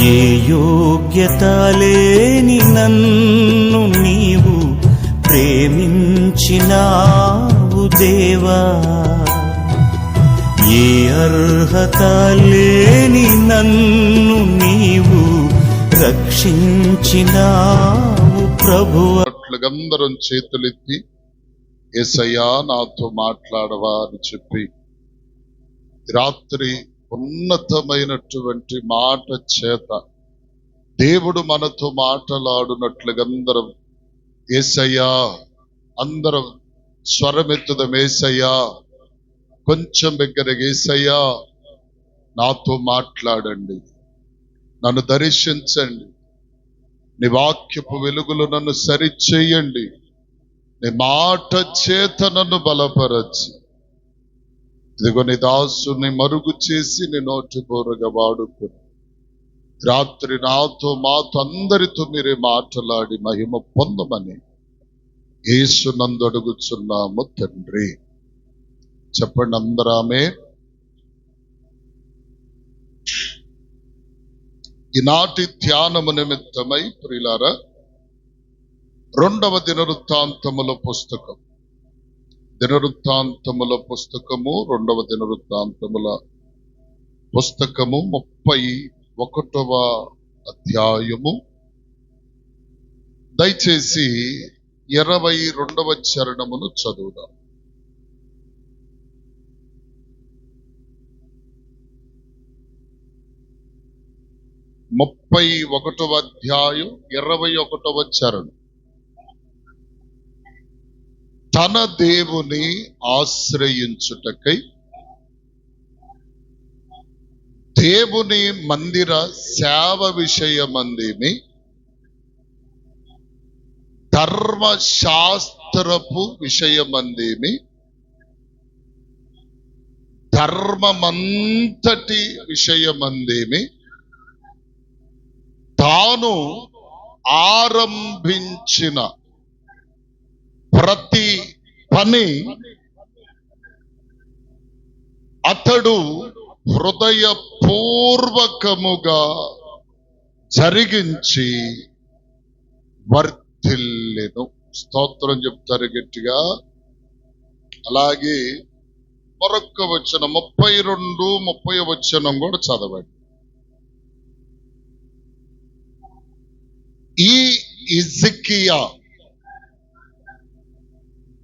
ఏ యోగ్యత లేని నన్ను నీవు ప్రేమించినావు దేవా, ఏ అర్హత లేని నన్ను నీవు రక్షించినావు ప్రభువా. అందరం చేతులెత్తి యేసయ్యా నాతో మాట్లాడవా అని చెప్పి రాత్రి ఉన్నతమైనటువంటి మాట చేత దేవుడు మనతో మాట్లాడునట్లుగా అందరం యేసయ్యా, అందరం స్వరమెత్తుదాం. యేసయ్యా, కొంచెం దగ్గరగా యేసయ్యా నాతో మాట్లాడండి, నన్ను దర్శించండి, నీ వాక్యపు వెలుగులు నన్ను సరిచేయండి, నీ మాట చేత నన్ను బలపరచి ఇదిగో నీ దాసుని మరుగు చేసి నీ నోటి బోరగా వాడుకుని రాత్రి నాతో మాతో అందరితో మీరే మాట్లాడి మహిమ పొందమని యేసు నందు అడుగుచున్నాము తండ్రి. చెప్పండి అందరామే. ఈనాటి ధ్యానము నిమిత్తమై ప్రియులారా, 2వ దినవృత్తాంతముల పుస్తకం, దినవృత్తాంతముల పుస్తకము 2వ దినవృత్తాంతముల పుస్తకము 31వ అధ్యాయము, దయచేసి 22వ చరణమును చదువుదాం. 31వ అధ్యాయం 21వ చరణం. తన దేవుని ఆశ్రయించుటకై దేవుని మందిర సేవ విషయమందేమి, ధర్మశాస్త్రపు విషయమందేమి, ధర్మమంతటి విషయమందేమి తాను ఆరంభించిన ప్రతి పని అతడు హృదయపూర్వకముగా జరిగించి వర్ధిల్లెను. స్తోత్రం చెప్తారు గట్టిగా. అలాగే మరొక్క వచనం 32, 30 వచనం కూడా చదవండి. ఈ హిజ్కియా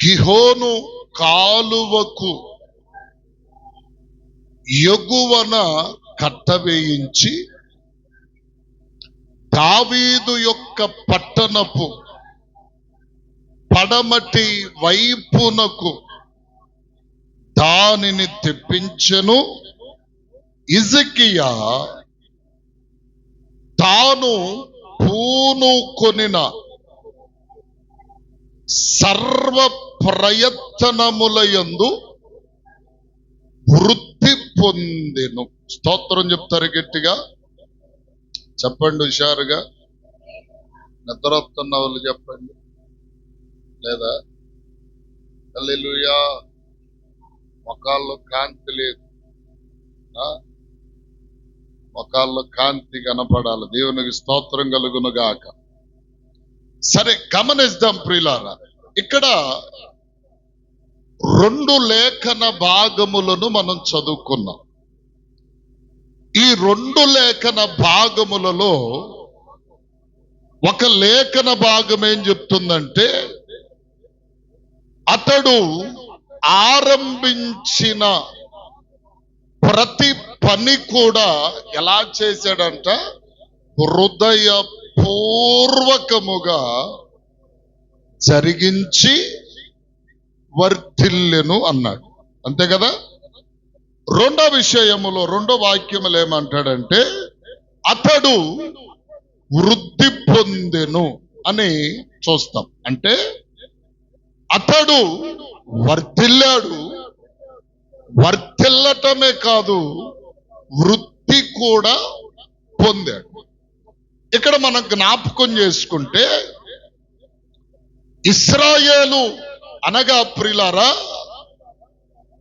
గిహోను కాలువకు ఎగువన కట్టవేయించి దావీదు యొక్క పట్టణపు పడమటి వైపునకు దానిని తెప్పించెను. హిజ్కియా తాను పూనుకొనిన సర్వ ప్రయత్నములయందు వృద్ధి పొందెను. స్తోత్రం చెప్తారు గట్టిగా. చెప్పండి హుషారుగా. నిద్రొస్తున్న వాళ్ళు చెప్పండి, లేదా హల్లెలూయా. మొకాల్లో కాంతి లేదు, మొకాల్లో కాంతి కనపడాలి. దేవునికి స్తోత్రం కలుగును గాక. సరే, గమనిద్దాం ప్రియులారా. ఇక్కడ 2 లేఖన భాగములను మనం చదువుకున్నాం. ఈ 2 లేఖన భాగములలో ఒక లేఖన భాగం ఏం చెప్తుందంటే, అతడు ఆరంభించిన ప్రతి పని కూడా ఎలా చేశాడంట? హృదయపూర్వకముగా జరిగించి వర్ధిల్లెను అన్నాడు. అంతే కదా. 2వ విషయములో 2వ వాక్యములు ఏమంటాడంటే, అతడు వృద్ధి పొందెను అని చూస్తాం. అంటే అతడు వర్ధిల్లాడు. వర్ధిల్లటమే కాదు, వృద్ధి కూడా పొందాడు. ఇక్కడ మనం జ్ఞాపకం చేసుకుంటే, ఇశ్రాయేలు అనగా ప్రియులారా,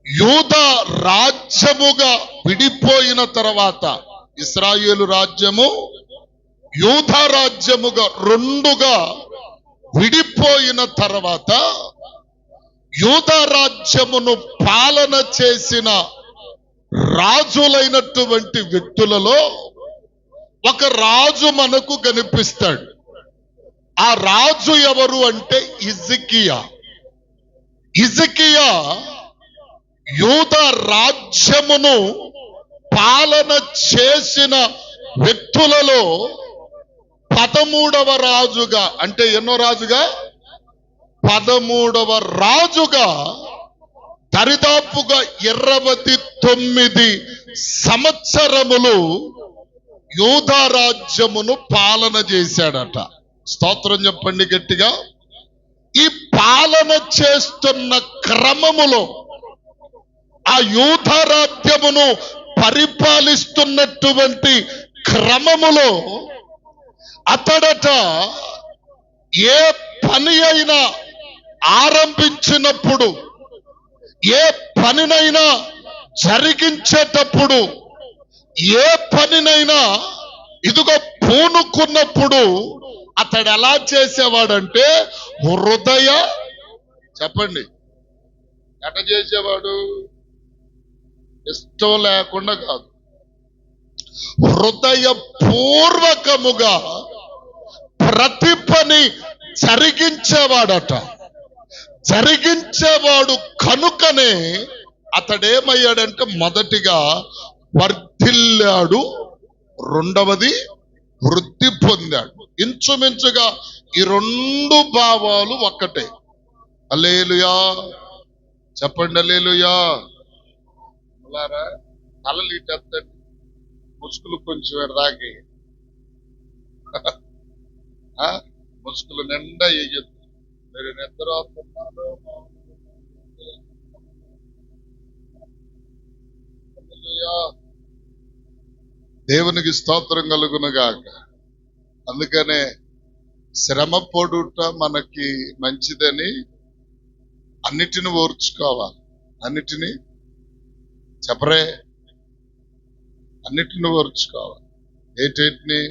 యూదా రాజ్యముగా విడిపోయిన తర్వాత, ఇశ్రాయేలు రాజ్యము యూదా రాజ్యముగా రెండుగా విడిపోయిన తర్వాత యూదా రాజ్యమును పాలన చేసిన రాజులైనటువంటి వ్యక్తులలో ఒక రాజు మనకు కనిపిస్తాడు. ఆ రాజు ఎవరు అంటే హిజ్కియా. హిజ్కియా యూదా రాజ్యమును పాలన చేసిన వ్యక్తులలో 13వ రాజుగా, అంటే ఎన్నో రాజుగా, 13వ రాజుగా దరిదాపుగా 29 సంవత్సరములు యూదా రాజ్యమును పాలన చేశాడట. స్తోత్రం చెప్పండి గట్టిగా. ఈ పాలన చేస్తున్న క్రమములో, ఆ యూదా రాజ్యమును పరిపాలిస్తున్నటువంటి క్రమములో అతడట ఏ పని అయినా ఆరంభించినప్పుడు, ఏ పనినైనా జరిగించేటప్పుడు, ఏ పనినైనా ఇదిగో పూనుకున్నప్పుడు అతడు ఎలా చేసేవాడంటే చెప్పండి ఎట చేసేవాడు? ఇష్టం లేకుండా కాదు, హృదయపూర్వకముగా ప్రతి పని జరిగించేవాడట. జరిగించేవాడు కనుకనే అతడేమయ్యాడంటే మొదటిగా వర్ధిల్లాడు, రెండవది వృద్ధి పొందాడు. ఇంచుమించుగా ఈ రెండు భావాలు ఒక్కటే. హల్లెలూయా చెప్పండి, హల్లెలూయా. తలలు ఇటెత్తండి, ముసుగులు కొంచెం రాగి, ముసుగులు నిండా వేయద్దు. మీరు నిద్ర వస్తున్నారు. దేవునికి స్తోత్రం కలుగునుగాక. అందుకనే శ్రమ పడుట మనకి మంచిదని అన్నిటిని ఓర్చుకోవాలి. అన్నిటినీ చెప్పరే, అన్నిటిని ఓర్చుకోవాలి. ఏటేటిని?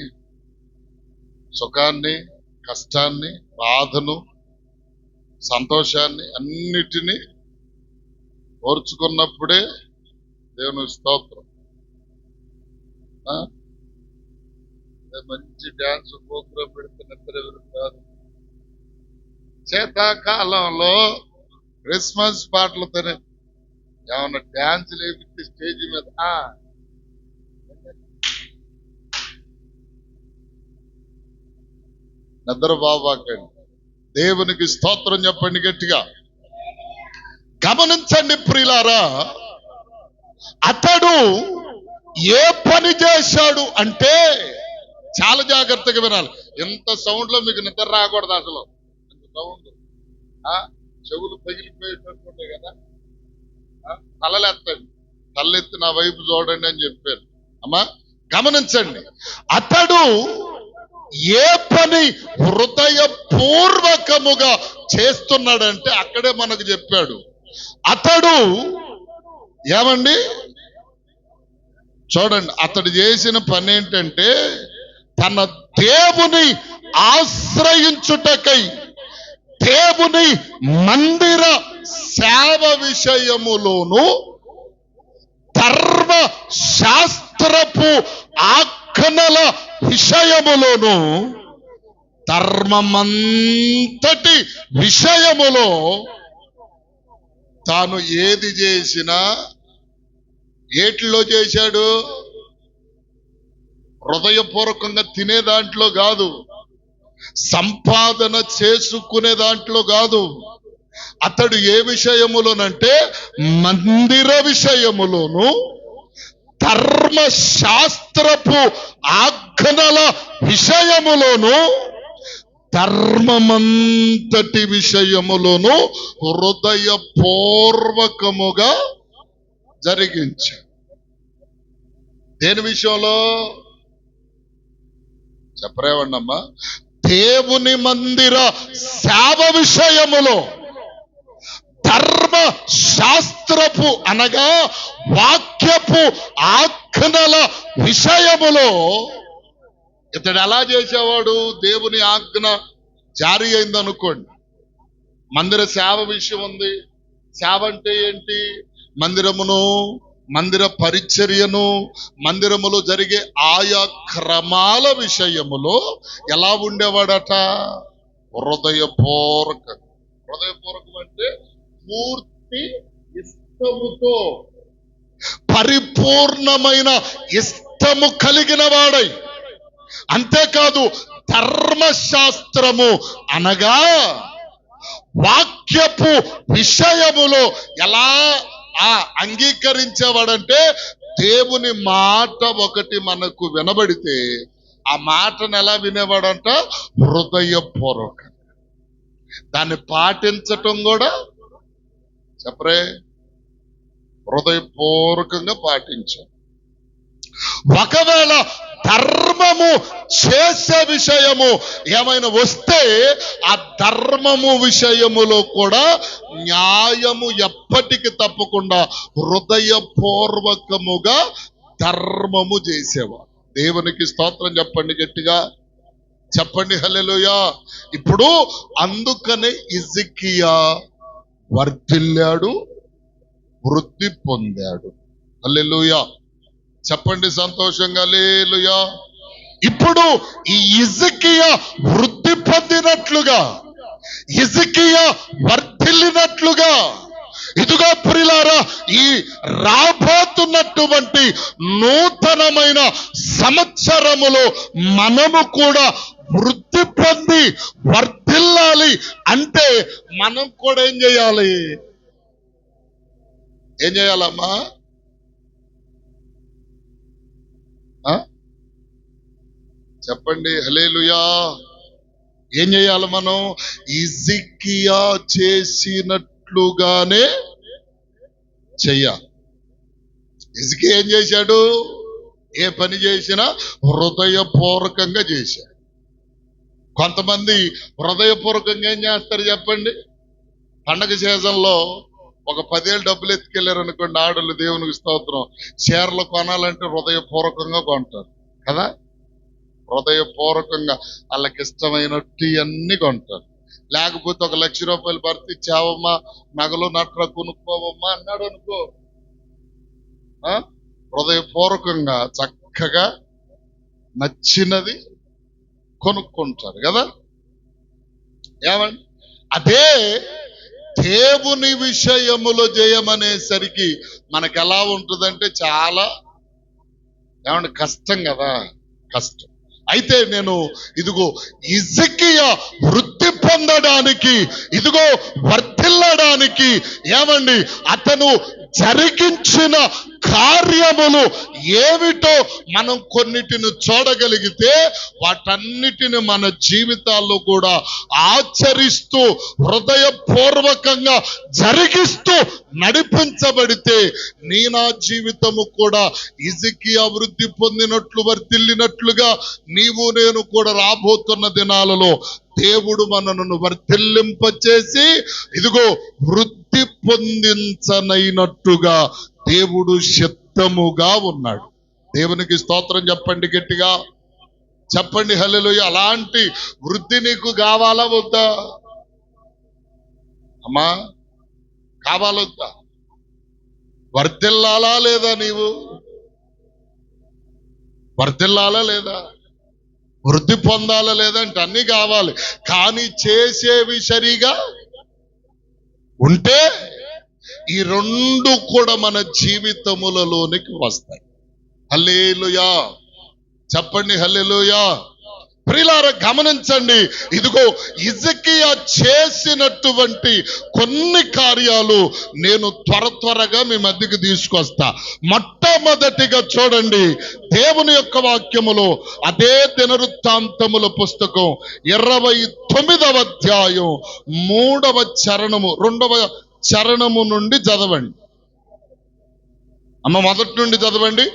సుఖాన్ని, కష్టాన్ని, బాధను, సంతోషాన్ని అన్నిటినీ ఓర్చుకున్నప్పుడే దేవుని స్తోత్రం. మంచి డ్యాన్స్ ప్రోగ్రాం పెడితే నిద్ర కాదు. శీతాకాలంలో క్రిస్మస్ పాటలతోనే ఏమన్నా డ్యాన్స్ లేపితే స్టేజ్ మీద నిద్ర బాబాకండి. దేవునికి స్తోత్రం చెప్పండి గట్టిగా. గమనించండి ప్రియులారా, అతడు ఏ పని చేశాడు అంటే చాలా జాగ్రత్తగా వినాలి. ఎంత సౌండ్ లో మీకు నిద్ర రాకూడదు. అసలు సౌండ్ చెవులు పగిలిపోయేటట్టుండే కదా. తలలెత్తండి, తలెత్తి నా వైపు చూడండి అని చెప్పారు. అమ్మా గమనించండి, అతడు ఏ పని హృదయపూర్వకముగా చేస్తున్నాడంటే అక్కడే మనకు చెప్పాడు. అతడు ఏమండి చూడండి, అతడు చేసిన పని ఏంటంటే తన దేవుని ఆశ్రయించుటకై దేవుని మందిర సేవ విషయములోను ధర్మ శాస్త్రపు ఆజ్ఞల విషయములోను ధర్మమంతటి విషయములో తాను ఏది చేసినా ఏటిలో చేశాడు? హృదయపూర్వకంగా తినే దాంట్లో కాదు, సంపాదన చేసుకునే దాంట్లో కాదు. అతడు ఏ విషయములోనంటే మందిర విషయములోను ధర్మశాస్త్రపు ఆజ్ఞల విషయములోను ధర్మమంతటి విషయములోను హృదయపూర్వకముగా జరిగించాడు. దేని విషయంలో చెప్పరేవండమ్మా? దేవుని మందిర సేవ విషయములో, ధర్మ శాస్త్రపు అనగా వాక్యపు ఆజ్ఞల విషయములో ఇతడు ఎలా చేసేవాడు? దేవుని ఆజ్ఞ జారీ అయింది అనుకోండి, మందిర సేవ విషయం ఉంది. సేవ అంటే ఏంటి? మందిర పరిచర్యను, మందిరములో జరిగే ఆయా క్రమాల విషయములో ఎలా ఉండేవాడట? హృదయపూర్వకం అంటే పూర్తి ఇష్టముతో, పరిపూర్ణమైన ఇష్టము కలిగిన వాడై, అంతేకాదు ధర్మశాస్త్రము అనగా వాక్యపు విషయములో ఎలా అంగీకరించేవాడంటే, దేవుని మాట ఒకటి మనకు వినబడితే ఆ మాటను ఎలా వినేవాడంట? హృదయపూర్వకంగా. దాన్ని పాటించటం కూడా చెప్పరే, హృదయపూర్వకంగా పాటించాం. ఒకవేళ ధర్మము చేసే విషయము ఏమైనా వస్తే ఆ ధర్మము విషయములో కూడా న్యాయము ఎప్పటికి తప్పకుండా హృదయపూర్వకముగా ధర్మము చేసేవాడు. దేవునికి స్తోత్రం చెప్పండి, గట్టిగా చెప్పండి హల్లెలూయా. ఇప్పుడు అందుకనే హిజ్కియా వర్ధిల్లాడు, వృద్ధి పొందాడు. హల్లెలూయా చెప్పండి సంతోషంగా హల్లెలూయా. ఇప్పుడు ఈ హిజ్కియా వృద్ధి పొందినట్లుగా, హిజ్కియా వర్ధిల్లినట్లుగా, ఇదిగో ప్రియులారా, ఈ రాబోతున్నటువంటి నూతనమైన సంవత్సరములో మనము కూడా వృద్ధి పొంది వర్ధిల్లాలి అంటే మనం కూడా ఏం చేయాలమ్మా? చెప్పండి హల్లెలూయా. ఏం చేయాలి మనం? హిజ్కియా చేసినట్లుగానే చెయ్యాలి. హిజ్కియా ఏం చేశాడు? ఏ పని చేసినా హృదయపూర్వకంగా చేశాడు. కొంతమంది హృదయపూర్వకంగా ఏం చేస్తారు చెప్పండి? పండగ సీజన్లో ఒక 10 ఏళ్ళు డబ్బులు ఎత్తుకెళ్ళారు అనుకోండి, ఆడళ్ళు, దేవునికి స్తోత్రం, చీరలు కొనాలంటే హృదయపూర్వకంగా కొంటారు కదా. హృదయపూర్వకంగా వాళ్ళకి ఇష్టమైనట్టు అన్ని కొంటారు. లేకపోతే 1 లక్ష రూపాయలు భర్తీ ఇచ్చావమ్మా, నగలు నట్ర కొనుక్కోవమ్మా అన్నాడు అనుకో, హృదయపూర్వకంగా చక్కగా నచ్చినది కొనుక్కుంటారు కదా. ఏమండి? అదే దేవుని విషయములో జయమనేసరికి మనకు ఎలా ఉంటుందంటే చాలా కష్టం కదా, కష్టం. అయితే నేను ఇదిగో హిజ్కియా వృద్ధి పొందడానికి, ఇదిగో వర్ధిల్లడానికి అతను జరిగించిన కార్యములు ఏమిటో మనం కొన్నిటిని చూడగలిగితే వాటన్నిటిని మన జీవితాల్లో కూడా ఆచరిస్తూ హృదయపూర్వకంగా జరిగిస్తూ నడిపించబడితే నా జీవితము కూడా హిజ్కియా వృద్ధి పొందినట్లు, వర్ధిల్లినట్లుగా నీవు నేను కూడా రాబోతున్న దినాలలో దేవుడు మనను వర్ధిల్లింపచేసి ఇదిగో వృద్ధి పొందించనైనట్టుగా దేవుడు సిద్ధముగా ఉన్నాడు. దేవునికి స్తోత్రం చెప్పండి, గట్టిగా చెప్పండి హల్లెలూయా. అలాంటి వృద్ధి నీకు కావాలా వద్దా అమ్మా? కావాలొద్దా? వర్ధిల్లాలా లేదా? నీవు వర్ధిల్లాలా లేదా? వృద్ధి పొందాలా లేదంటే అన్ని కావాలి, కానీ చేసేవి సరిగా ఉంటే ఈ రెండు కూడా మన జీవితములలోనికి వస్తాయి. హల్లెలూయా చెప్పండి హల్లెలూయా. ప్రియులారా గమనించండి, ఇదిగో హిజ్కియా చేసినటువంటి కొన్ని కార్యాలు నేను త్వరగా మీ మధ్యకి తీసుకొస్తా. మొట్టమొదటిగా చూడండి, దేవుని యొక్క వాక్యములో అదే దినవృత్తాంతముల పుస్తకం 29వ అధ్యాయం 3వ చరణము 2వ చరణము నుండి చదవండి అమ్మ. మొదటి నుండి చదవండి.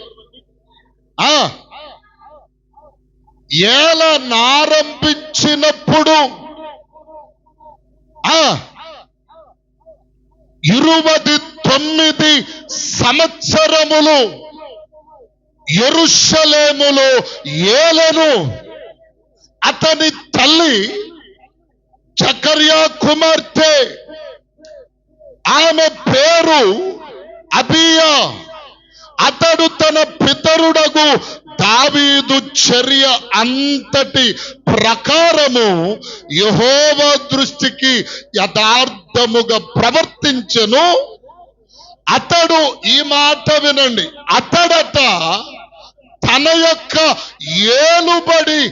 ఏలనారంభించినప్పుడు 29 సంవత్సరములు యెరూషలేములో ఏలెను. అతని తల్లి జకర్యా కుమార్తె, ఆమె పేరు అబియా. అతడు తన పితరుడగు దావీదు చర్య అంతటి ప్రకారము యెహోవా దృష్టికి యథార్థముగా ప్రవర్తించెను. అతడు, ఈ మాట వినండి, అతడట తన యొక్క ఏలుబడి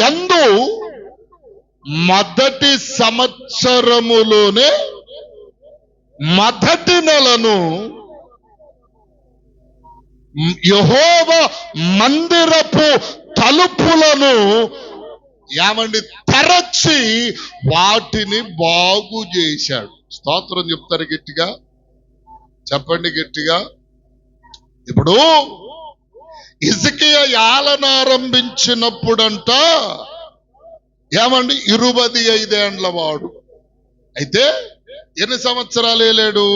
యందు మొదటి సంవత్సరములోనే మొదటి నెలను యెహోవా మందిరపు తలుపులను ఏమండి తెరచి వాటిని బాగు చేశాడు. స్తోత్రం చెప్తారు గట్టిగా, చెప్పండి గట్టిగా. ఇప్పుడు హిజ్కియా ఏలన ఆరంభించినప్పుడంట ఏమండి 25 ఏండ్ల వాడు. అయితే ఎన్ని సంవత్సరాలు ఏలాడు?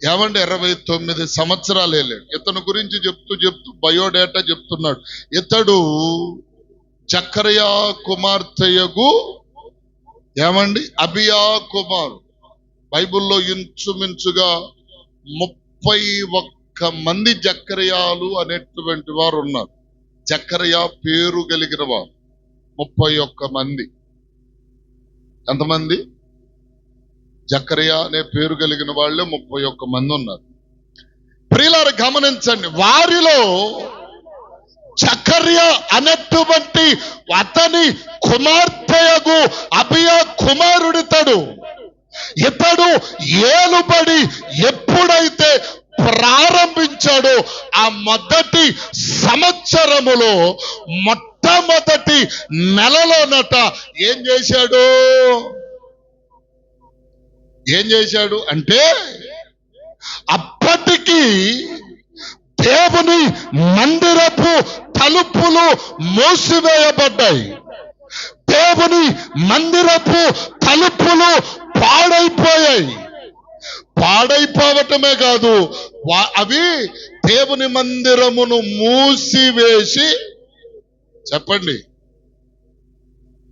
ఏమండి 29 సంవత్సరాలు ఏలాడు. ఇతను గురించి చెప్తూ బయోడేటా చెప్తున్నాడు. ఇతడు జకర్యా కుమార్తెయగు ఏమండి అబియా కుమారు. బైబిల్లో ఇంచుమించుగా 31 మంది జకర్యాలు అనేటువంటి వారు ఉన్నారు. జకర్యా పేరు కలిగిన వారు 31 మంది. ఎంతమంది? జకర్యా అనే పేరు కలిగిన వాళ్ళే 31 మంది ఉన్నారు. ప్రియులారా గమనించండి, వారిలో జకర్యా అనేటువంటి అతని కుమార్తెయగు అబియా కుమారుడితడు. ఇతడు ఏలుబడి ఎప్పుడైతే ప్రారంభించాడో ఆ మొదటి సంవత్సరములో మొట్టమొదటి నెలలోనట ఏం చేశాడు అంటే అప్పటికి దేవుని మందిరపు తలుపులు మూసివేయబడ్డాయి. దేవుని మందిరపు తలుపులు పాడైపోయాయి. పాడైపోవటమే కాదు, అవి దేవుని మందిరమును మూసివేసి, చెప్పండి,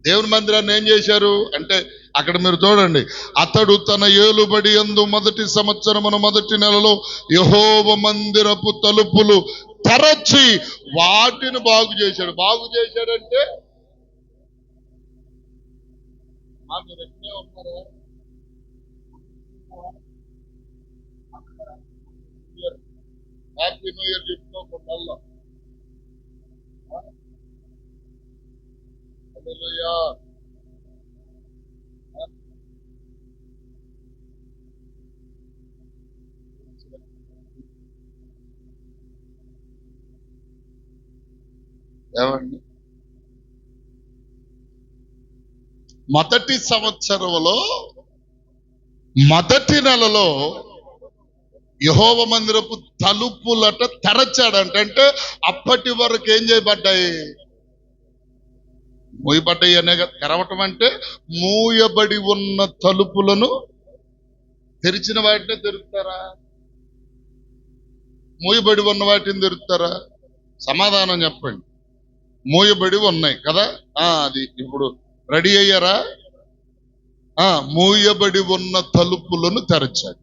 దేవుని మందిరాన్ని ఏం చేశారు అంటే అక్కడ మీరు చూడండి, అతడు తన ఏలుబడి యందు మొదటి సంవత్సరమున మొదటి నెలలో యెహోవా మందిరపు తలుపులు తెరచి వాటిని బాగు చేశాడు. బాగు చేశాడంటే మీరు ఎక్కడే ఉన్నారా? హ్యాపీ న్యూ ఇయర్ చెప్పుకోకుండా ఏమండి, మొదటి సంవత్సరంలో మొదటి నెలలో యెహోవా మందిరపు తలుపులట తెరచాడంట. అంటే అప్పటి వరకు ఏం చేయబడ్డాయి? మూయబడ్డాయి అనే. తెరవటం అంటే మూయబడి ఉన్న తలుపులను తెరిచిన వాటినే తెరుస్తారా? మూయబడి ఉన్న వాటిని తెరుస్తారా? సమాధానం చెప్పండి. మూయబడి ఉన్నాయి కదా, అది ఇప్పుడు రెడీ అయ్యారా? మూయబడి ఉన్న తలుపులను తెరచాడు.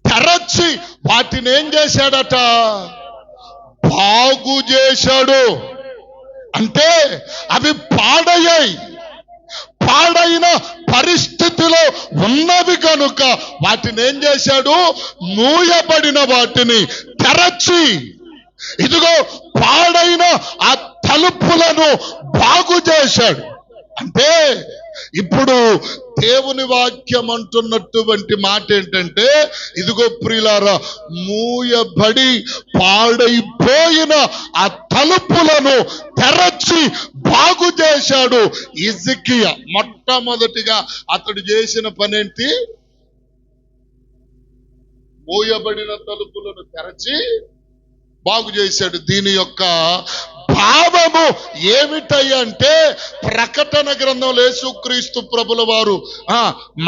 తెరచి వాటిని ఏం చేశాడట? బాగు చేశాడు. అంటే అవి పాడయ్యాయి. పాడైన పరిస్థితిలో ఉన్నవి కనుక వాటిని ఏం చేశాడు? మూయబడిన వాటిని తెరచి, ఇదిగో పాడైన ఆ తలుపులను బాగు చేశాడు. అంటే ఇప్పుడు దేవుని వాక్యం అంటున్నటువంటి మాట ఏంటంటే, ఇదిగో ప్రియులారా, మూయబడి పాడైపోయిన ఆ తలుపులను తెరచి బాగు చేశాడు హిజ్కియా. మొట్టమొదటిగా అతడు చేసిన పనేంటి? మూయబడిన తలుపులను తెరచి బాగు చేశాడు. దీని యొక్క భావము ఏమిటంటే, ప్రకటన గ్రంథంలో యేసుక్రీస్తు ప్రభుల వారు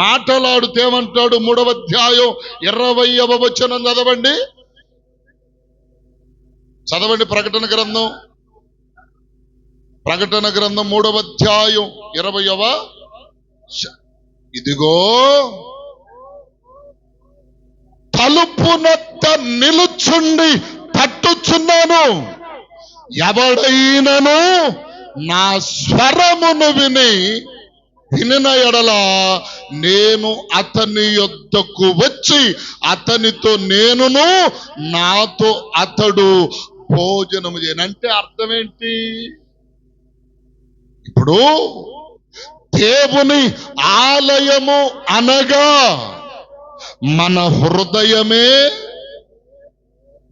మాట్లాడుతేమంటాడు? 3వ అధ్యాయం 20వ వచనం చదవండి. చదవండి ప్రకటన గ్రంథం 3వ అధ్యాయం 20వ. ఇదిగో తలుపునొద్ద నిలుచుండి తట్టుచున్నాను, ఎవడైనను నా స్వరమును వినిన ఎడల నేను అతని యొద్దకు వచ్చి అతనితో నేనును నాతో అతడు భోజనము చేయను. అంటే అర్థం ఏంటి? ఇప్పుడు దేవుని ఆలయము అనగా మన హృదయమే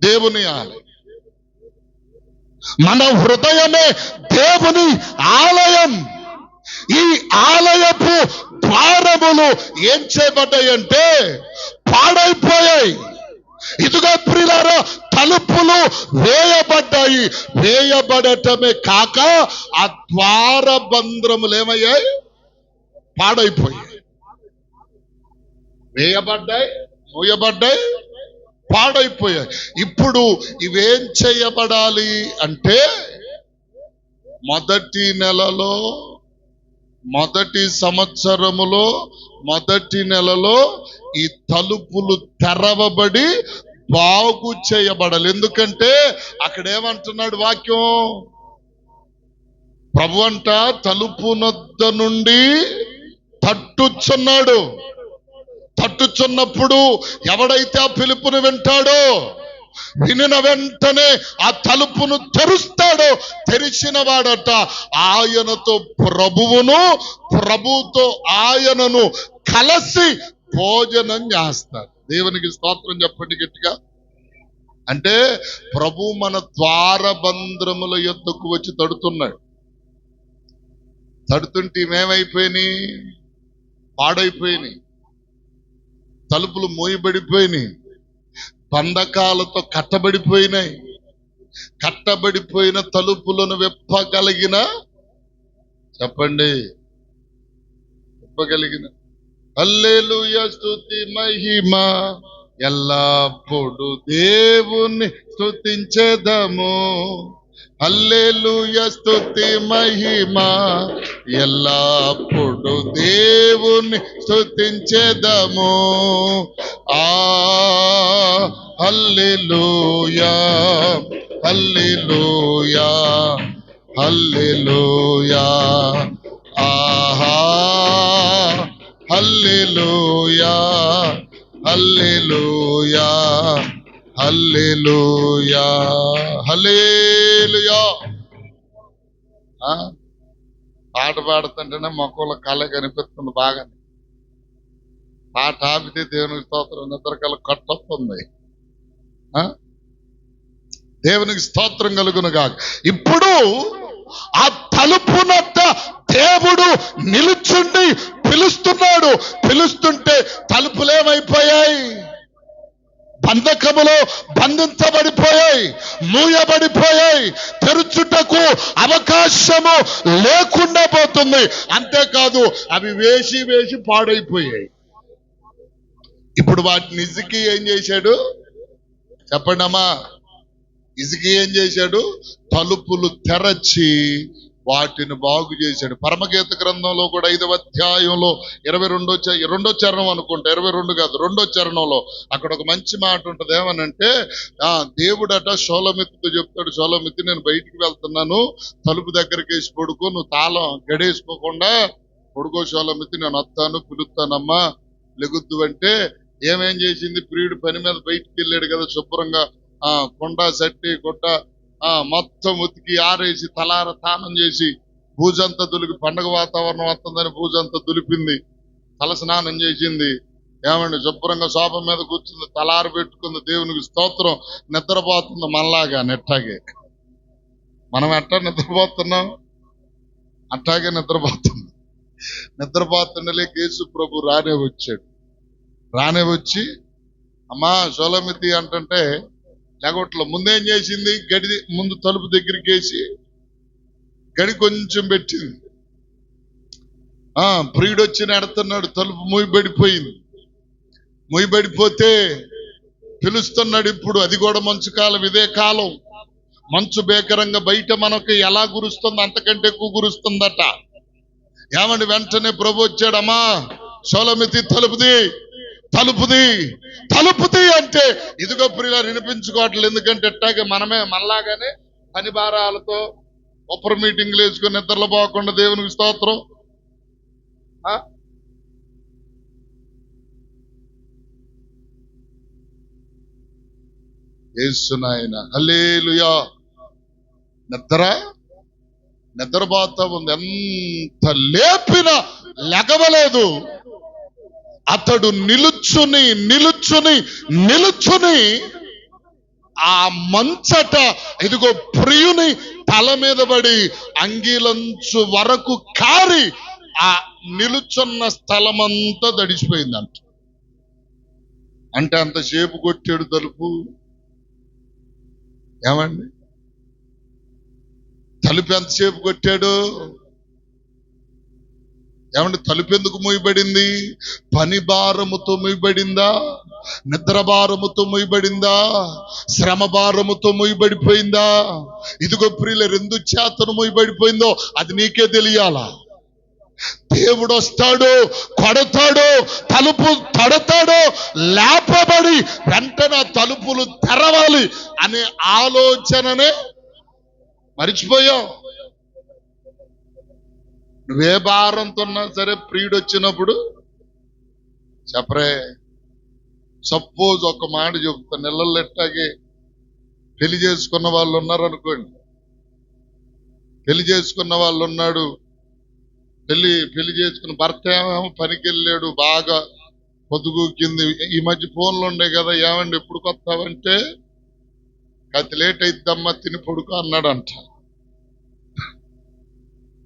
దేవుని ఆలయం. మన హృదయమే దేవుని ఆలయం. ఈ ఆలయపు ద్వారములు ఏం చేయబడ్డాయంటే పాడైపోయాయి. ఇదిగో ప్రియులారా, తలుపులు వేయబడ్డాయి. వేయబడటమే కాక ఆ ద్వార బంధ్రములు ఏమయ్యాయి? పాడైపోయాయి. వేయబడ్డాయి, మూయబడ్డాయి, పాడైపోయాయి. ఇప్పుడు ఇవేం చేయబడాలి అంటే మొదటి నెలలో, మొదటి సంవత్సరములో, మొదటి నెలలో ఈ తలుపులు తెరవబడి బాగు చేయబడాలి. ఎందుకంటే అక్కడ ఏమంటున్నాడు వాక్యం? ప్రభు అంట తలుపునొద్ద నుండి తట్టుచున్నాడు. తట్టుచున్నప్పుడు ఎవడైతే ఆ పిలుపును వింటాడో, వినిన వెంటనే ఆ తలుపును తెరుస్తాడో, తెరిచిన వాడట ఆయనతో ప్రభువును, ప్రభుతో ఆయనను కలిసి భోజనం చేస్తాడు. దేవునికి స్తోత్రం చెప్పండి గట్టిగా. అంటే ప్రభు మన ద్వారబంధ్రముల యొద్దకు వచ్చి తడుతున్నాడు. తడుతుంటే ఏమేమైపోయినాయి? పాడైపోయినాయి. తలుపులు మోయబడిపోయినాయి. బంధకాలతో కట్టబడిపోయినాయి. కట్టబడిపోయిన తలుపులను విప్పగలిగిన, చెప్పండి, విప్పగలిగిన, హల్లెలూయా స్తుతి మహిమ ఎల్లప్పుడు దేవుని స్తుతించెదము. హల్లెలూయా స్తుతి మహిమ ఎల్లప్పుడు దేవుని స్తుతించెదము. హల్లెలూయా హల్లెలూయా హల్లెలూయా. ఆహా హల్లెలూయా హల్లెలూయా హల్లెలూయా హల్లెలూయా. పాట పాడుతుంటేనే మొక్కల కళ కనిపిస్తుంది బాగా. పాట ఆపితే దేవునికి స్తోత్రం, నిద్ర కళ కట్టొస్తుంది. దేవునికి స్తోత్రం కలుగునుగా. ఇప్పుడు ఆ తలుపునొద్ద దేవుడు నిలుచుండి పిలుస్తున్నాడు. పిలుస్తుంటే తలుపులేమైపోయాయి? బంధకములో బంధించబడిపోయాయి, మూయబడిపోయాయి. తెరుచుటకు అవకాశము లేకుండా పోతుంది. అంతేకాదు అవి వేసి వేసి పాడైపోయాయి. ఇప్పుడు వాటిని ఇజికి ఏం చేశాడు? చెప్పండి అమ్మా. ఇజికి ఏం చేశాడు? తలుపులు తెరచి వాటిని బాగు చేశాడు. పరమగీత గ్రంథంలో కూడా 5వ అధ్యాయంలో 22వ చరణం అనుకుంటా, 22 కాదు 2వ చరణంలో అక్కడ ఒక మంచి మాట ఉంటుంది. ఏమనంటే దేవుడట షోలమిత్తుతో చెప్తాడు, షోలమిత్తి నేను బయటికి వెళ్తున్నాను, తలుపు దగ్గరికి వేసి పడుకో, నువ్వు తాళం గడేసుకోకుండా పడుకో షోలమిత్తి, నేను వస్తాను, పిలుస్తానమ్మా, లెగుద్దు అంటే ఏమేం చేసింది? ప్రియుడు పని మీద బయటికి వెళ్ళాడు కదా, శుభ్రంగా కొండ సట్టి కొట్ట మొత్తం ఉతికి ఆరేసి తలార తానం చేసి భూజంతా దులిపి, పండగ వాతావరణం వస్తుందని భూజంతా దులిపింది, తల స్నానం చేసింది. ఏమండి శుభ్రంగా శోభ మీద కూర్చుంది, తలారు పెట్టుకుంది. దేవునికి స్తోత్రం. నిద్రపోతుంది మనలాగా. నెట్టాగే మనం ఎట్టా నిద్రపోతున్నాం, అట్టాగే నిద్రపోతుంది. నిద్రపోతుండలే యేసు ప్రభు రానే వచ్చి అమ్మా షోలమితి అంటుంటే లేకపోట్లో ముందేం చేసింది? గడి ముందు తలుపు దగ్గరికి వేసి గడి కొంచెం పెట్టింది. ప్రియుడు వచ్చి నడుతున్నాడు, తలుపు మూయబడిపోయింది. మూయబడిపోతే పిలుస్తున్నాడు. ఇప్పుడు అది కూడా మంచు కాలం, ఇదే కాలం. మంచు భీకరంగా బయట మనకు ఎలా కురుస్తుందో అంతకంటే ఎక్కువ కురుస్తుందట. ఏమండి వెంటనే ప్రభు వచ్చాడమ్మా, షోలమితి తలుపుది తలుపుది తలుపుది అంటే ఇదిగో ప్రియులారా వినిపించుకోవట్లేదు. ఎందుకంటే ఎట్టాగే మనలాగానే పని భారాలతో ఒప్పర్ మీటింగ్లు వేసుకొని నిద్రలు పోకుండా దేవునికి స్తోత్రం. యేసునాయన హల్లెలూయా. నిద్రపోతా ఉంది. ఎంత లేపినా లెగవలేదు. అతడు నిలుచుని నిలుచుని నిలుచుని ఆ మంచట ఇదిగో ప్రియుని తల మీద పడి అంగీలంచు వరకు కారి ఆ నిలుచున్న స్థలమంతా దడిచిపోయిందంట. అంటే అంతసేపు కొట్టాడు తలుపు. ఏమండి తలుపు ఎంతసేపు కొట్టాడు? ఏమంటే తలుపు ఎందుకు మూయబడింది? పని భారముతో మూయబడిందా? నిద్ర భారముతో మూయబడిందా? శ్రమ భారముతో మూయబడిపోయిందా? ఇదిగో ప్రియులారా ఎందుకు చేతను మూయబడిపోయిందో అది నీకే తెలియాలా. దేవుడు వస్తాడు, కొడతాడు, తలుపు తడతాడు, లేపబడి వెంటనే తలుపులు తెరవాలి అనే ఆలోచననే మరిచిపోయావు. నువ్వే భారంతో ఉన్నా సరే ప్రియుడు వచ్చినప్పుడు చెప్పరే. సపోజ్ ఒక మాట చెప్తా, నెలలు ఎట్టాగే పెళ్లి చేసుకున్న వాళ్ళు ఉన్నారు అనుకోండి. పెళ్లి చేసుకున్న వాళ్ళు ఉన్నాడు, పెళ్లి చేసుకున్న భర్త ఏమో పనికి వెళ్ళాడు, బాగా పొద్దుగూకింది. ఈ మధ్య ఫోన్లు ఉండే కదా, ఏమండి ఎప్పుడు కొత్తావంటే కత్తి లేట్ అయిద్దమ్మా తిని పడుకో అన్నాడంట.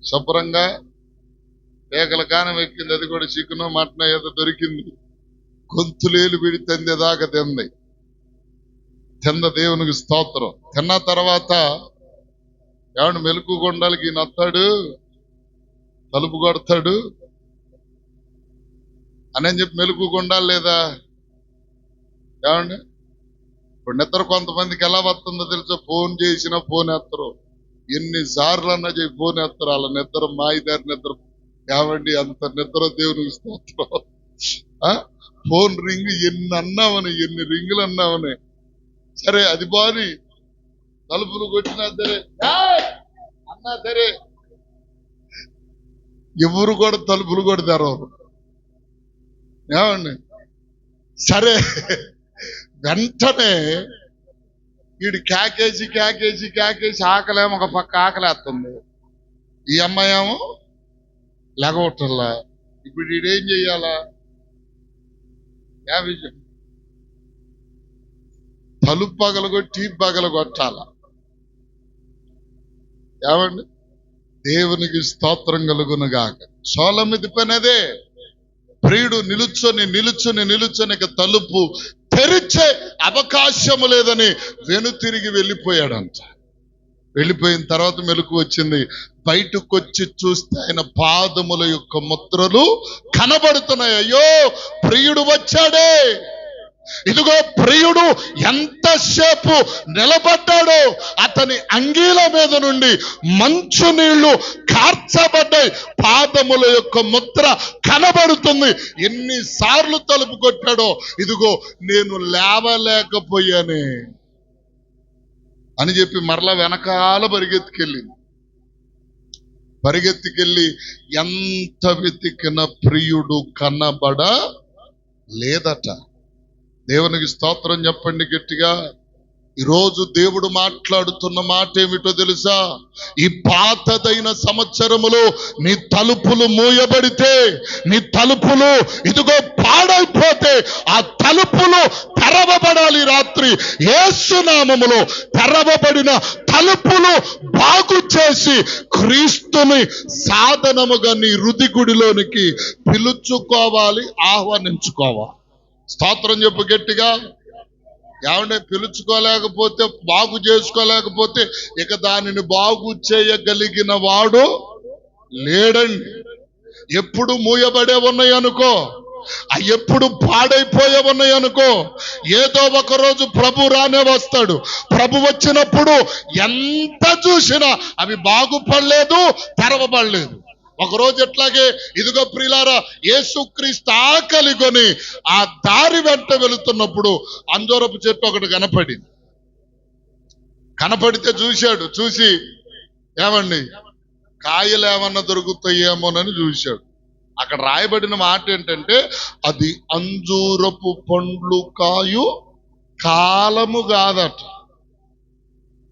శుభ్రంగా ఏకల కానం ఎక్కింది, అది కూడా చికెను మటన్ ఏదో దొరికింది. గొంతులేలు విడి తిందేదాకా తింద దేవునికి స్తోత్రం. తిన్న తర్వాత ఏమండి మెలకు కొండాలకి ఈయన వస్తాడు, తలుపు కొడతాడు అని చెప్పి మెలకు కొండాలి లేదా? ఏమండి ఇప్పుడు నిద్ర కొంతమందికి ఎలా వస్తుందో తెలుసా? ఫోన్ చేసినా ఫోన్ ఎత్తరు. ఎన్నిసార్లు అన్నా చెప్పి ఫోన్ ఎత్తరు. వాళ్ళ నిద్ర మాయిదారి నిద్ర. ఏమండి అంత నిద్ర దేవునికి స్తోత్రం. ఫోన్ రింగ్ ఎన్ని అన్నామని, ఎన్ని రింగులు అన్నామని. సరే అది బాని తలుపులు కొట్టినా సరే అన్నా సరే ఎవరు కూడా తలుపులు కొడతారు. ఏమండి సరే వెంటనే వీడు కేకేసి ఆకలేమో ఒక పక్క ఆకలేస్తుంది, ఈ అమ్మాయి ఏమో లెగవటల్లా. ఇప్పుడు వీడేం చెయ్యాలా? విషయం తలుపు పగలగొట్టి పగలగొట్టాల. ఏమండి దేవునికి స్తోత్రం కలుగునుగాక. సొలొమోను పని అదే. ప్రియుడు నిలుచొని తలుపు తెరిచే అవకాశము లేదని వెనుతిరిగి వెళ్ళిపోయాడంట. వెళ్ళిపోయిన తర్వాత మెలకు వచ్చింది. బయటకు వచ్చి చూస్తే ఆయన పాదముల యొక్క ముద్రలు కనబడుతున్నాయి. అయ్యో ప్రియుడు వచ్చాడే. ఇదిగో ప్రియుడు ఎంతసేపు నిలబడ్డాడో అతని అంగీల మీద నుండి మంచు నీళ్లు కార్చబడ్డాయి. పాదముల యొక్క ముద్ర కనబడుతుంది. ఎన్నిసార్లు తలుపు కొట్టాడో, ఇదిగో నేను లేవలేకపోయానే అని చెప్పి మరలా వెనకాల పరిగెత్తికెళ్ళి ఎంత వెతికిన ప్రియుడు కనబడ లేదట. దేవునికి స్తోత్రం చెప్పండి గట్టిగా. ఈరోజు దేవుడు మాట్లాడుతున్న మాట ఏమిటో తెలుసా? ఈ పాతదైన సంవత్సరములో నీ తలుపులు మూయబడితే, నీ తలుపులు ఇదిగో పాడైపోతే ఆ తలుపులు తెరవబడాలి. రాత్రి యేసు నామములో తెరవబడిన తలుపులు బాగు చేసి క్రీస్తుని సాధనముగా నీ హృది గుడిలోనికి పిలుచుకోవాలి, ఆహ్వానించుకోవాలి. స్తోత్రం చెప్పు గట్టిగా. ఏమంటే పిలుచుకోలేకపోతే, బాగు చేసుకోలేకపోతే ఇక దానిని బాగు చేయగలిగిన వాడు లేడండి. ఎప్పుడు మూయబడే ఉన్నాయి అనుకో, అవి ఎప్పుడు పాడైపోయే ఉన్నాయి అనుకో, ఏదో ఒక రోజు ప్రభు రానే వస్తాడు. ప్రభు వచ్చినప్పుడు ఎంత చూసినా అవి బాగుపడలేదు, తెరవబడలేదు. ఒకరోజు ఎట్లాగే ఇదిగో ప్రియులారా, యేసుక్రీస్తు ఆకలి కొని ఆ దారి వెంట వెళుతున్నప్పుడు అంజూరపు చెట్టు ఒకటి కనపడితే చూశాడు. చూసి ఏమండి కాయలు ఏమన్నా దొరుకుతాయేమోనని చూశాడు. అక్కడ రాయబడిన మాట ఏంటంటే, అది అంజూరపు పండ్లు కాయు కాలము కాదట.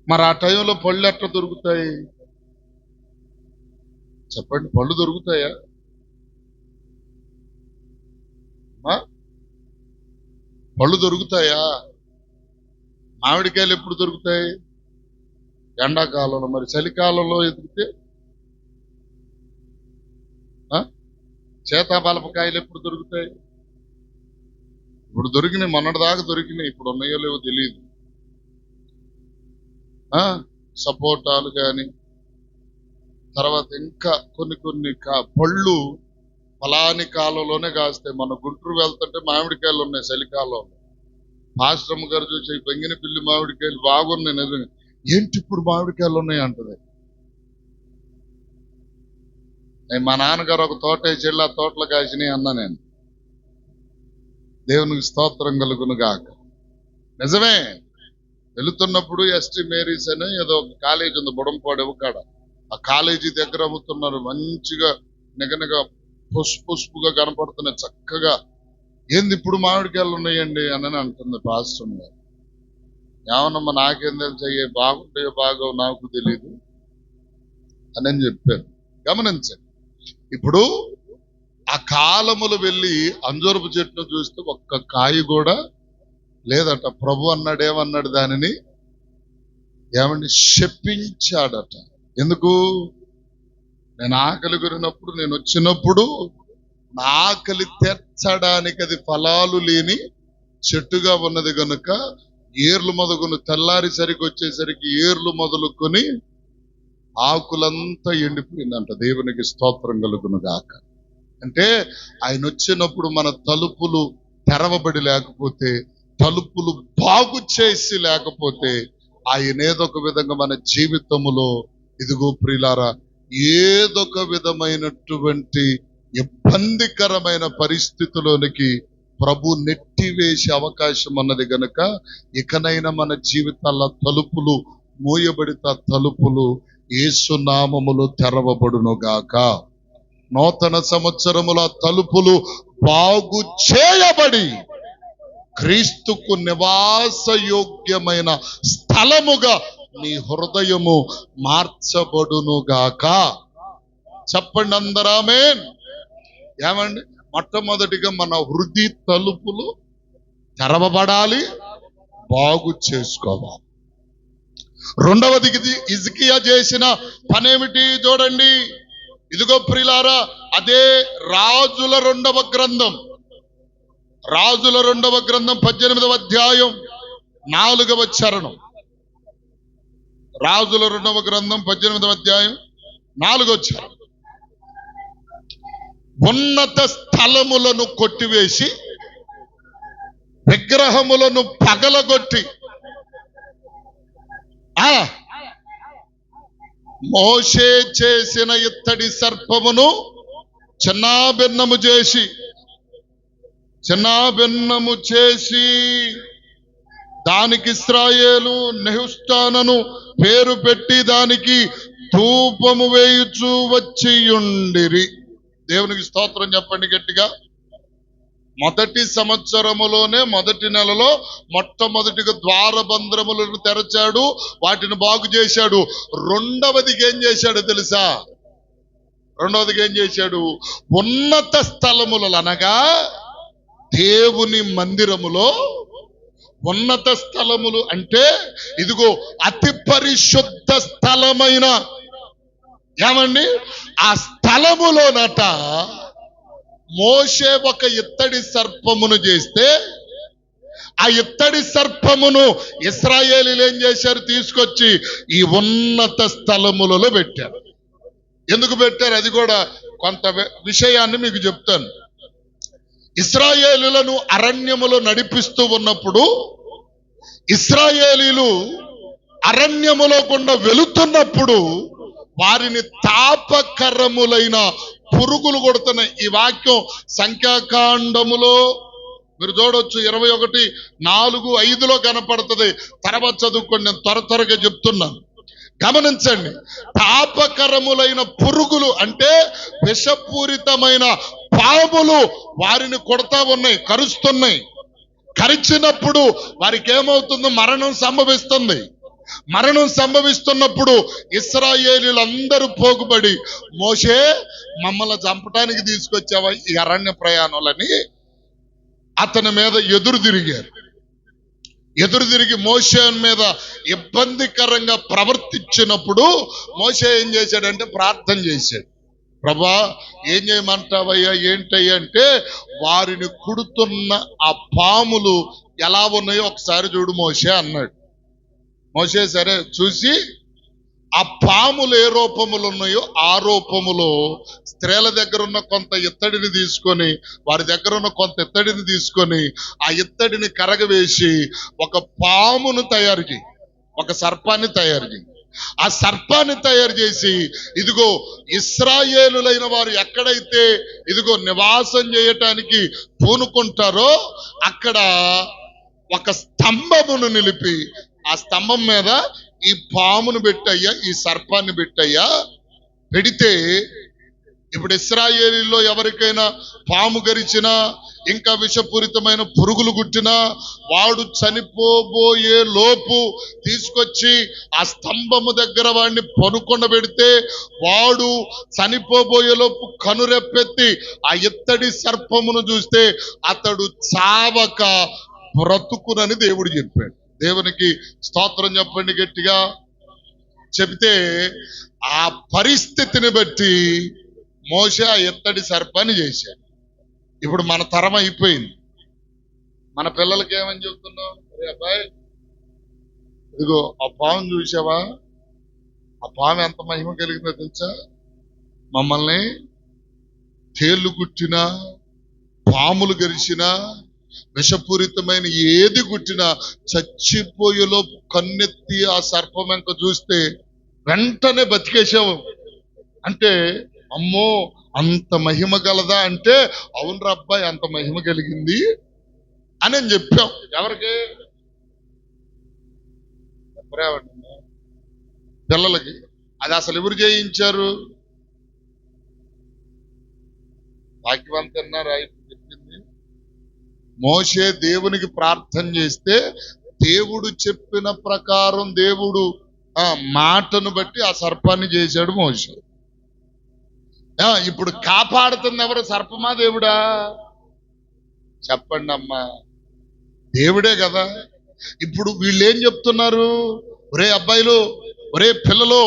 మరి ఆ టైంలో పళ్ళు ఎట్లా దొరుకుతాయి చెప్పండి? పళ్ళు దొరుకుతాయా? పళ్ళు దొరుకుతాయా? మామిడికాయలు ఎప్పుడు దొరుకుతాయి? ఎండాకాలంలో. మరి చలికాలంలో ఎదిగితే చేతాపాలపకాయలు ఎప్పుడు దొరుకుతాయి? ఇప్పుడు దొరికినాయి, మొన్నటిదాకా దొరికినాయి, ఇప్పుడు ఉన్నాయో లేవో తెలియదు. సపోటాలు కానీ, తర్వాత ఇంకా కొన్ని పళ్ళు ఫలాని కాలంలోనే కాస్తాయి. మన గుంటూరు వెళ్తుంటే మామిడికాయలు ఉన్నాయి చలికాలంలో. పాస్టమ్ గారు చూసి బెంగిన పిల్లి మామిడికాయలు బాగున్నాయి నిజంగా. ఏంటి ఇప్పుడు మామిడికాయలు ఉన్నాయి అంటది. మా నాన్నగారు ఒక తోట వేసి ఆ తోటలో కాసినాయి అన్నా నేను. దేవునికి స్తోత్రం కలుగును గాక. నిజమే. వెళుతున్నప్పుడు ఎస్టీ మేరీస్ అని ఏదో ఒక కాలేజీ ఉంది బుడంపాడు కాడ. ఆ కాలేజీ దగ్గర అమ్ముతున్నారు, మంచిగా నిగనగా పుష్పుగా కనపడుతున్నాయి చక్కగా. ఏంది ఇప్పుడు మామిడికాయలు ఉన్నాయండి అని అంటుంది పాస్టర్ గారు. ఏమన్నమ్మా నాకేం తెలుసు, అయ్యే బాగుంటాయో బాగో నాకు తెలీదు అని చెప్పారు. గమనించండి. ఇప్పుడు ఆ కాలములు వెళ్ళి అంజూరపు చెట్టును చూస్తే ఒక్క కాయ కూడా లేదట. ప్రభు అన్నాడు, ఏమన్నాడు దానిని? ఏమండి శపించాడట. ఎందుకు? నేను ఆకలి కొరినప్పుడు, నేను వచ్చినప్పుడు నా ఆకలి తీర్చడానికి అది ఫలాలు లేని చెట్టుగా ఉన్నది గనుక ఏర్లు మొదలుకొని తెల్లారి సరికి వచ్చేసరికి ఏర్లు మొదలుకొని ఆకులంతా ఎండిపోయిందంట. దేవునికి స్తోత్రం కలుగును గాక. అంటే ఆయన వచ్చినప్పుడు మన తలుపులు తెరవబడి లేకపోతే, తలుపులు బాగు చేసి లేకపోతే, ఆయన ఏదొక విధంగా మన జీవితములో ఇదిగో ప్రియులారా ఏదొక విధమైనటువంటి ఇబ్బందికరమైన పరిస్థితిలోనికి ప్రభు నెట్టివేసే అవకాశం అన్నది గనక, ఇకనైనా మన జీవితాల తలుపులు మూయబడిత తలుపులు యేసు నామములో తెరవబడును గాక. నూతన సంవత్సరముల తలుపులు బాగు చేయబడి క్రీస్తుకు నివాసయోగ్యమైన స్థలముగా నీ హృదయము మార్చబడును గాక. చెప్పండి అందరూ ఆమేన్. ఏమండి? మొట్టమొదటిగా మన హృదయ తలుపులు తెరవబడాలి, బాగు చేసుకోవాలి. రెండవది హిజ్కియా చేసిన పనేమిటి చూడండి. ఇదిగో ప్రియులారా, అదే రాజుల రెండవ గ్రంథం 18వ అధ్యాయం 4వ చరణం. రాజుల రెండవ గ్రంథం 18వ అధ్యాయం 4వ చరణం. ఉన్నత స్థలములను కొట్టివేసి విగ్రహములను పగలగొట్టి మోషే చేసిన ఇత్తడి సర్పమును చిన్నాభిన్నము చేసి దానికి ఇశ్రాయేలు నెహుష్టానను పేరు పెట్టి దానికి ధూపము వేయుచు వచ్చియుండిరి. దేవునికి స్తోత్రం చెప్పండి గట్టిగా. మొదటి సంవత్సరములోనే మొదటి నెలలో మొట్టమొదటిగా ద్వారబంధ్రములను తెరచాడు, వాటిని బాగు చేశాడు. రెండవదికి ఏం చేశాడు తెలుసా? ఉన్నత స్థలములలో అనగా దేవుని మందిరములో ఉన్నత స్థలములు అంటే ఇదిగో అతి పరిశుద్ధ స్థలమైన ఏమండి ఆ స్థలములోనట మోషే ఒక ఇత్తడి సర్పమును చేస్తే, ఆ ఇత్తడి సర్పమును ఇశ్రాయేలీయులు ఏం చేశారు? తీసుకొచ్చి ఈ ఉన్నత స్థలములలో పెట్టారు. ఎందుకు పెట్టారు? అది కూడా కొంత విషయాన్ని మీకు చెప్తాను. ఇశ్రాయేలులను అరణ్యములో నడిపిస్తూ ఉన్నప్పుడు ఇశ్రాయేలీలు అరణ్యములో గుండా వెళుతున్నప్పుడు వారిని తాపకరములైన పురుగులు కొడుతున్నాయి. ఈ వాక్యం సంఖ్యాకాండములో మీరు చూడొచ్చు 21:4-5 కనపడుతుంది. తర్వాత చదువుకోండి, నేను త్వరగా చెప్తున్నాను, గమనించండి. తాపకరములైన పురుగులు అంటే విషపూరితమైన పాములు వారిని కొడతా ఉన్నాయి, కరుస్తున్నాయి. కరిచినప్పుడు వారికి ఏమవుతుందో మరణం సంభవిస్తుంది. మరణం సంభవిస్తున్నప్పుడు ఇశ్రాయేలీలందరూ పోగుబడి, మోషే మమ్మల్ని చంపటానికి తీసుకొచ్చావా ఈ అరణ్య ప్రయాణాలని అతని మీద ఎదురు తిరిగి మోషే మీద ఇబ్బందికరంగా ప్రవర్తించినప్పుడు మోషే ఏం చేశాడంటే ప్రార్థన చేశాడు. ప్రభా ఏం చేయమంటావయ్యా, ఏంటయ్యా అంటే వారిని కుడుతున్న ఆ పాములు ఎలా ఉన్నాయో ఒకసారి చూడు మోషే అన్నాడు. మోషే సరే చూసి ఆ పాములు ఏ రూపములు ఉన్నాయో ఆ రూపములో స్త్రీల దగ్గర ఉన్న కొంత ఇత్తడిని తీసుకొని, వారి దగ్గర ఉన్న కొంత ఇత్తడిని తీసుకొని ఆ ఇత్తడిని కరగవేసి ఒక పామును తయారు చేయి, ఒక సర్పాన్ని తయారు చేయి. ఆ సర్పాన్ని తయారు చేసి ఇదిగో ఇశ్రాయేలులైన వారు ఎక్కడైతే ఇదిగో నివాసం చేయటానికి పూనుకుంటారో అక్కడ ఒక స్తంభమును నిలిపి ఆ స్తంభం మీద ఈ పామును పెట్టయ్యా, ఈ సర్పాన్ని పెట్టయ్యా. పెడితే ఇప్పుడు ఇశ్రాయేలీలో ఎవరికైనా పాము గరిచినా ఇంకా విషపూరితమైన పురుగులు గుట్టినా వాడు చనిపోబోయే లోపు తీసుకొచ్చి ఆ స్తంభము దగ్గర వాడిని పనుకొండబెడితే వాడు చనిపోబోయే లోపు కనురెప్పెత్తి ఆ ఇత్తడి సర్పమును చూస్తే అతడు చావక బ్రతుకునని దేవుడు చెప్పాడు. దేవునికి స్తోత్రం చెప్పండి గట్టిగా. చెబితే ఆ పరిస్థితిని బట్టి మోషే ఆ ఇత్తడి సర్పాన్ని చేశాడు. ఇప్పుడు మన తరం అయిపోయింది. మన పిల్లలకి ఏమని చెప్తున్నాం, అరే అబ్బాయి ఇదిగో ఆ పాము చూసావా, ఆ పాము ఎంత మహిమ కలిగిందో తెలుసా, మమ్మల్ని తేళ్లు గుట్టినా పాములు గరిచినా విషపూరితమైన ఏది గుట్టినా చచ్చిపోయేలోపు కన్నెత్తి ఆ సర్పం వెంక చూస్తే వెంటనే బతికేసావు అంటే, అమ్మో అంత మహిమ గలదా అంటే, అవునరా అబ్బాయి అంత మహిమ కలిగింది అని చెప్పాం. ఎవరికి? పిల్లలకి. అది అసలు ఎవరు చేయించారు? వాక్యవంతన్నారు చెప్పింది. మోషే దేవునికి ప్రార్థన చేస్తే దేవుడు చెప్పిన ప్రకారం దేవుడు ఆ మాటను బట్టి ఆ సర్పాన్ని చేశాడు మోషే. ఇప్పుడు కాపాడుతుంది ఎవరు? సర్పమా దేవుడా? చెప్పండి అమ్మా, దేవుడే కదా. ఇప్పుడు వీళ్ళు ఏం చెప్తున్నారు, ఒరే అబ్బాయిలు, ఒరే పిల్లలు,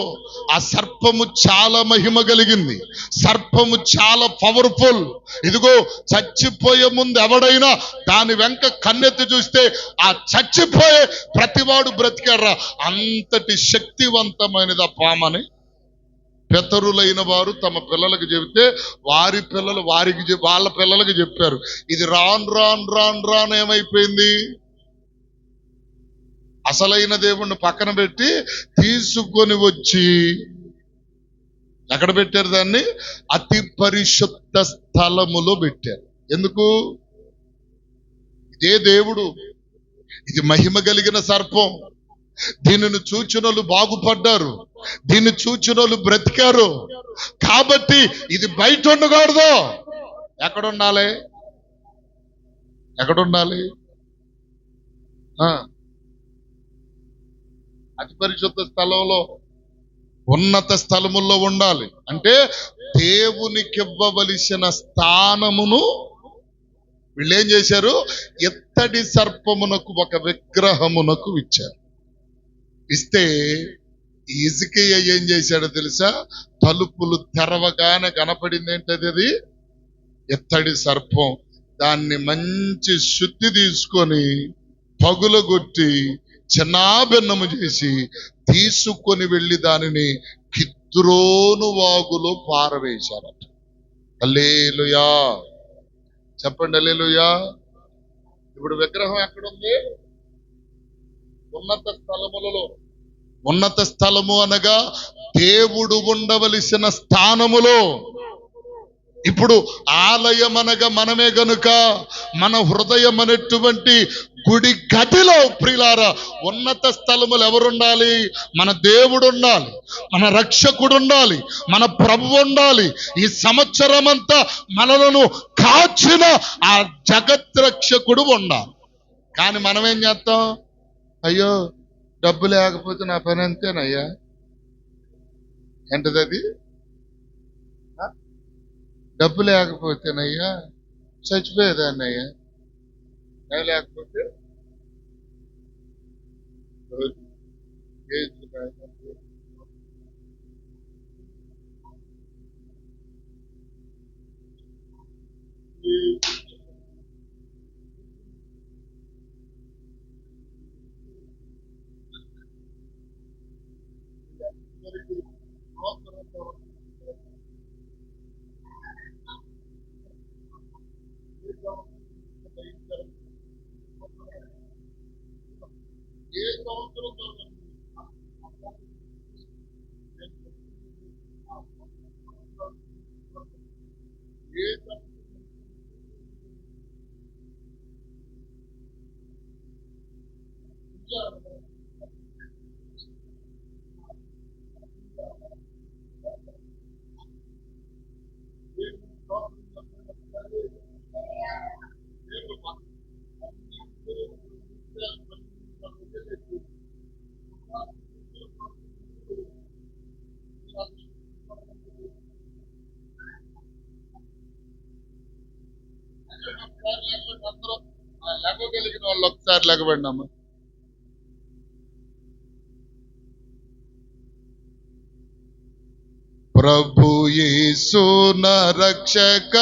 ఆ సర్పము చాలా మహిమ కలిగింది, సర్పము చాలా పవర్ఫుల్. ఇదిగో చచ్చిపోయే ముందు ఎవడైనా దాని వెంక కన్నెత్తి చూస్తే ఆ చచ్చిపోయే ప్రతివాడు బ్రతికారా, అంతటి శక్తివంతమైనది ఆ పామని పితరులైన వారు తమ పిల్లలకు చెబితే వారి పిల్లలు వాళ్ళ పిల్లలకి చెప్పారు. ఇది రాను ఏమైపోయింది, అసలైన దేవుణ్ణి పక్కన పెట్టి తీసుకొని వచ్చి ఎక్కడ పెట్టారు? దాన్ని అతి పరిశుద్ధ స్థలములో పెట్టారు. ఎందుకు? ఇదే దేవుడు, ఇది మహిమ కలిగిన సర్పం, దీనిని చూచినోళ్ళు బాగుపడ్డారు, దీన్ని చూచినోళ్ళు బ్రతికారు. కాబట్టి ఇది బయట ఉండకూడదు. ఎక్కడుండాలి? అతి పరిశుద్ధ స్థలంలో, ఉన్నత స్థలముల్లో ఉండాలి. అంటే దేవునికి ఇవ్వవలసిన స్థానమును వీళ్ళేం చేశారు? ఇత్తడి సర్పమునకు ఒక విగ్రహమునకు ఇచ్చారు. ఇస్తే హిజ్కియా ఏం చేశాడో తెలుసా? తలుపులు తెరవగానే కనపడింది ఏంటది? అది ఇత్తడి సర్పం. దాన్ని మంచి శుద్ధి తీసుకొని పగులగొట్టి చిన్నాభిన్నము చేసి తీసుకొని వెళ్ళి దానిని కిద్రోను వాగులో పారవేశారట. హల్లెలూయా. చెప్పండి హల్లెలూయా. ఇప్పుడు విగ్రహం ఎక్కడుంది? ఉన్నత స్థలములలో. ఉన్నత స్థలము అనగా దేవుడు ఉండవలసిన స్థానములో. ఇప్పుడు ఆలయం అనగా మనమే గనుక మన హృదయం అనేటువంటి గుడి గదిలో ప్రియులారా ఉన్నత స్థలములు ఎవరుండాలి? మన దేవుడు ఉండాలి, మన రక్షకుడు ఉండాలి, మన ప్రభువు ఉండాలి. ఈ సంవత్సరం అంతా మనలను కాచిన ఆ జగత్ రక్షకుడు ఉండాలి. కానీ మనం ఏం చేస్తాం? అయ్యో డబ్బు లేకపోతే నా పని అంతేనయ్యా. ఏంటది అది? డబ్బు లేకపోతేనయ్యా చచ్చిపోయేదాన్నయ్యా. లేకపోతే ఏ సంవత్సరం లెగగలిగిన వాళ్ళు ఒకసారి లెగబండి అమ్మ. ప్రభు యేసు నా రక్షక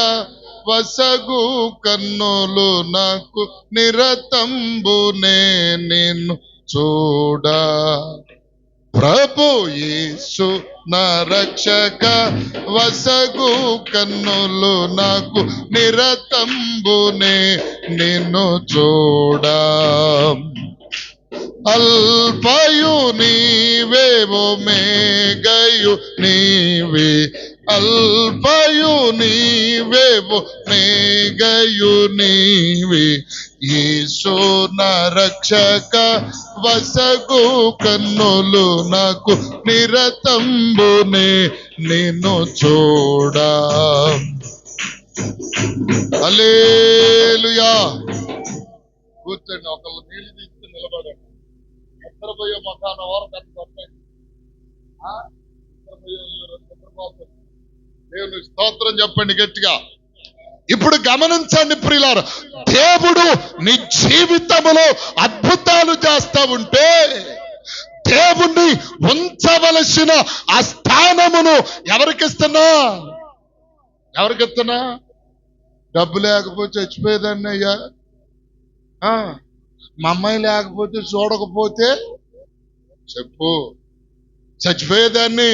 వసగు కన్నులు నాకు నిరతంబునే నిన్ను చూడా. ప్రభు యేసు నా రక్షక వసగు కన్నులు నాకు నిరతంబునే నిన్ను చూడా. అల్పయు నీవేవో మేఘయు నీవే. అల్పయు నీవేవో మేఘయు నీవే. యేసు నా రక్షక వసగు కన్నులు నాకు నిరతంబునే నిన్ను చూడా. హల్లెలూయా. కూర్చోండి. ఒకళ్ళు నీళ్ళు తీసుకుని నిలబడండి. నిద్రపోయే మొఖాన ఓర కట్టుకుంటాయి. దేవుని స్తోత్రం చెప్పండి గట్టిగా. ఇప్పుడు గమనించండి ప్రియులారా, దేవుడు నీ జీవితంలో అద్భుతాలు చేస్తా ఉంటే దేవుణ్ణి ఉంచవలసిన ఆ స్థానమును ఎవరికిస్తున్నా? ఎవరికిస్తున్నా? డబ్బు లేకపోతే చచ్చిపోయేదాన్ని అయ్యా. మా అమ్మాయి లేకపోతే చూడకపోతే చెప్పు చచ్చిపోయేదాన్ని.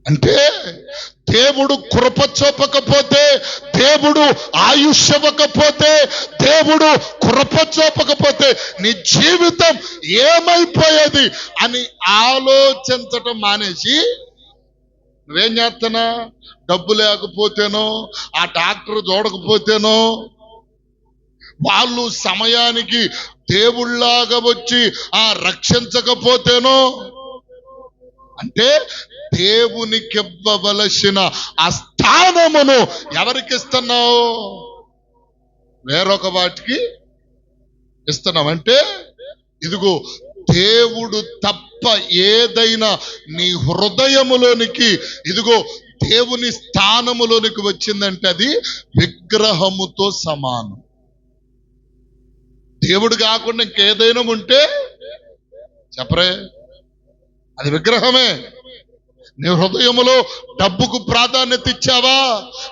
అంటే దేవుడు కృప చూపకపోతే, దేవుడు ఆయుష్ ఇవ్వకపోతే, దేవుడు కృప చూపకపోతే నీ జీవితం ఏమైపోయేది అని ఆలోచించటం మానేసి నువ్వేం చేస్తున్నా? డబ్బు లేకపోతేనో, ఆ డాక్టర్ చూడకపోతేనో, వాళ్ళు సమయానికి దేవుళ్లాగా వచ్చి రక్షించకపోతేనో. అంటే దేవునికి ఇవ్వవలసిన ఆ స్థానమును ఎవరికి ఇస్తున్నావు? వేరొక వాటికి ఇస్తున్నావు. అంటే ఇదిగో దేవుడు తప్ప ఏదైనా నీ హృదయములోనికి, ఇదిగో దేవుని స్థానములోనికి వచ్చిందంటే అది విగ్రహముతో సమానం. దేవుడు కాకుండా ఇంకేదైనా ఉంటే చెప్పరే, అది విగ్రహమే. నీ హృదయములో డబ్బుకు ప్రాధాన్యత ఇచ్చావా?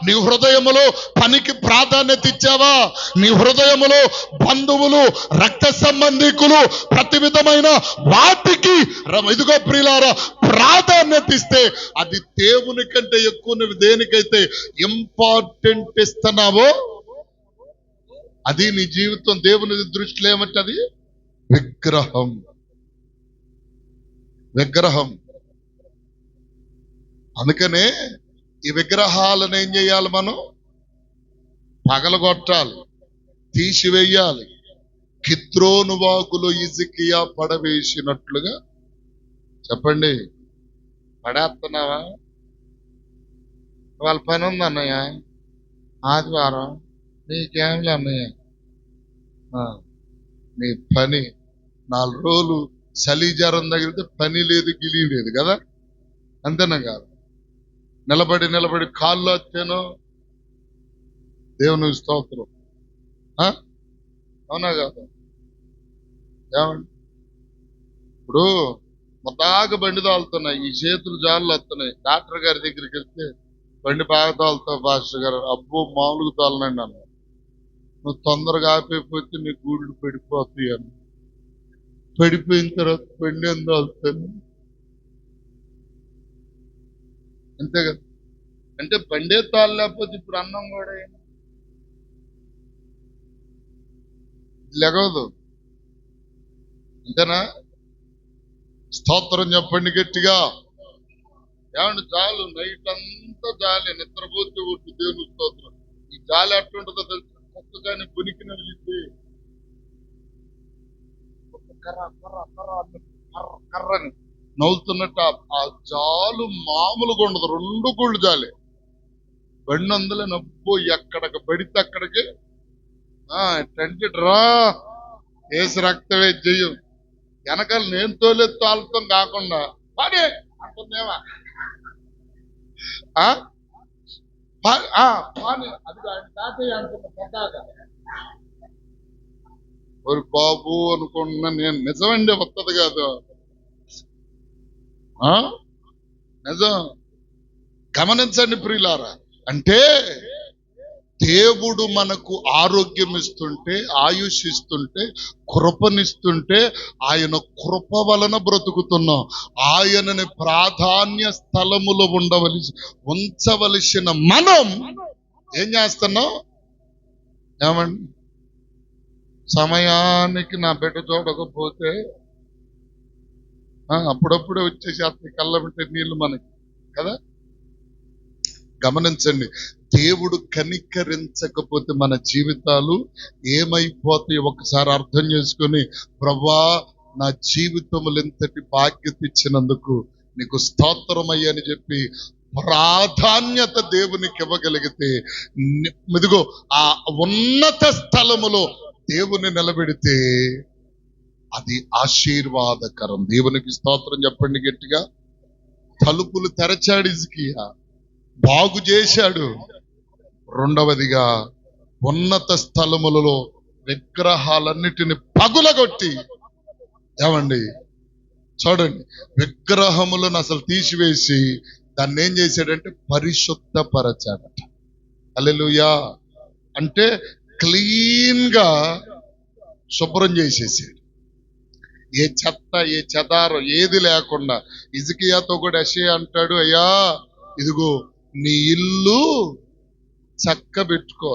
నీ హృదయములో పనికి ప్రాధాన్యత ఇచ్చావా? నీ హృదయములో బంధువులు, రక్త సంబంధికులు, ప్రతి విధమైన వాటికి ఇదిగో ప్రియులారా ప్రాధాన్యత ఇస్తే అది దేవుని కంటే ఎక్కువ నువ్వు దేనికైతే ఇంపార్టెంట్ ఇస్తున్నావో అది నీ జీవితం దేవుని దృష్టిలో ఏమంటది? విగ్రహం. విగ్రహం. అందుకనే ఈ విగ్రహాలను ఏం చేయాలి? మనం పగలగొట్టాలి, తీసివేయాలి. కిద్రోను వాగులో హిజ్కియా పడవేసినట్లుగా. చెప్పండి, పడేస్తున్నావా? వాళ్ళ పని ఉంది అన్నయ్య, ఆదివారం నీకేమిలే అన్నయ్య. నీ పని 4 రోజులు చలి జ్వరం తగిలితే పని లేదు, గిలి లేదు కదా, అంతేనా కాదు? నిలబడి నిలబడి కాళ్ళు వచ్చాను, దేవుని స్తోత్రం. అవునా కాదు? ఏమండి, ఇప్పుడు మొత్తాగా బండి తోలుతున్నాయి, ఈ చేతులు జాళ్ళు వస్తున్నాయి. డాక్టర్ గారి దగ్గరికి వెళ్తే బండి బాగా తోలుతావు పాస్టర్ గారు. అబ్బో మామూలుగా తోలనండి అన్న. నువ్వు తొందరగా ఆపైపోతే నీ గూళ్ళు పెడిపోతాయి అని. పడిపోయిన తర్వాత బండి ఎంత తోలుతాను? అంతే కదా. అంటే బండే తోలలేకపోతే ఇప్పుడు అన్నం కూడా లెగవదు. అంతేనా? స్తోత్రం చెప్పండి గట్టిగా. ఏమండి, చాలు నైట్ అంతా జాలి, నిద్రపోతే ఒట్టు దేవుని స్తోత్రం. ఈ జాలి ఎట్లుంటుందో తెలుసు, కొత్తగానే బునికి నలిగితే కర్ర కర్ర కర్ర కర్ర కర్రని నవ్వుతున్నట్టు ఆ జాలు మామూలుగా ఉండదు. 2 గుళ్ళు జాలి. బండి అందులో నవ్వు ఎక్కడికి పడితే అక్కడికి టెంటెడ్ రా వేసి రక్తవే చెయ్యం. వెనకాల నేను తోలేదు తోలతం కాకుండా పని అంటుందేమా అది తాతయ్య అంటున్నా పెద్దాక. ఒక బాబు అనుకున్నా నేను. నిజమండి, వస్తుంది కాదు, నిజం. గమనించండి ప్రియులారా. అంటే దేవుడు మనకు ఆరోగ్యం ఇస్తుంటే, ఆయుష్ ఇస్తుంటే, కృపనిస్తుంటే ఆయన కృప వలన బ్రతుకుతున్నాం. ఆయనని ప్రాధాన్య స్థలములో ఉంచవలసిన మనం ఏం చేస్తున్నాం? ఏమండి, సమయానికి నా బిడ్డ చూడకపోతే అప్పుడప్పుడే వచ్చేసి కళ్ళబెట్టే నీళ్లు మనకి కదా. గమనించండి, దేవుడు కనికరించకపోతే మన జీవితాలు ఏమైపోతాయి ఒకసారి అర్థం చేసుకొని, ప్రభువా నా జీవితములు ఎంతటి బాధ్యత ఇచ్చినందుకు నీకు స్తోత్రమయ్యా అని చెప్పి ప్రాధాన్యత దేవునికి ఇవ్వగలిగితే, ఇదిగో ఆ ఉన్నత స్థలములో దేవుని నిలబెడితే అది ఆశీర్వాదకరం. దేవునికి స్తోత్రం చెప్పండి గట్టిగా. తలుపులు తెరచాడు హిజ్కియా, బాగు చేశాడు. రెండవదిగా ఉన్నత స్థలములలో విగ్రహాలన్నిటిని పగులగొట్టి, ఏమండి చూడండి, విగ్రహములను అసలు తీసివేసి దాన్ని ఏం చేశాడంటే పరిశుద్ధపరచాడట. హల్లెలూయా. అంటే క్లీన్ గా శుభ్రం చేసేసాడు. ఏ చెత్త, ఏ చెదారం ఏది లేకుండా. హిజ్కియాతో కూడా యెషయా అంటాడు, అయ్యా ఇదిగో నీ ఇల్లు చక్క పెట్టుకో,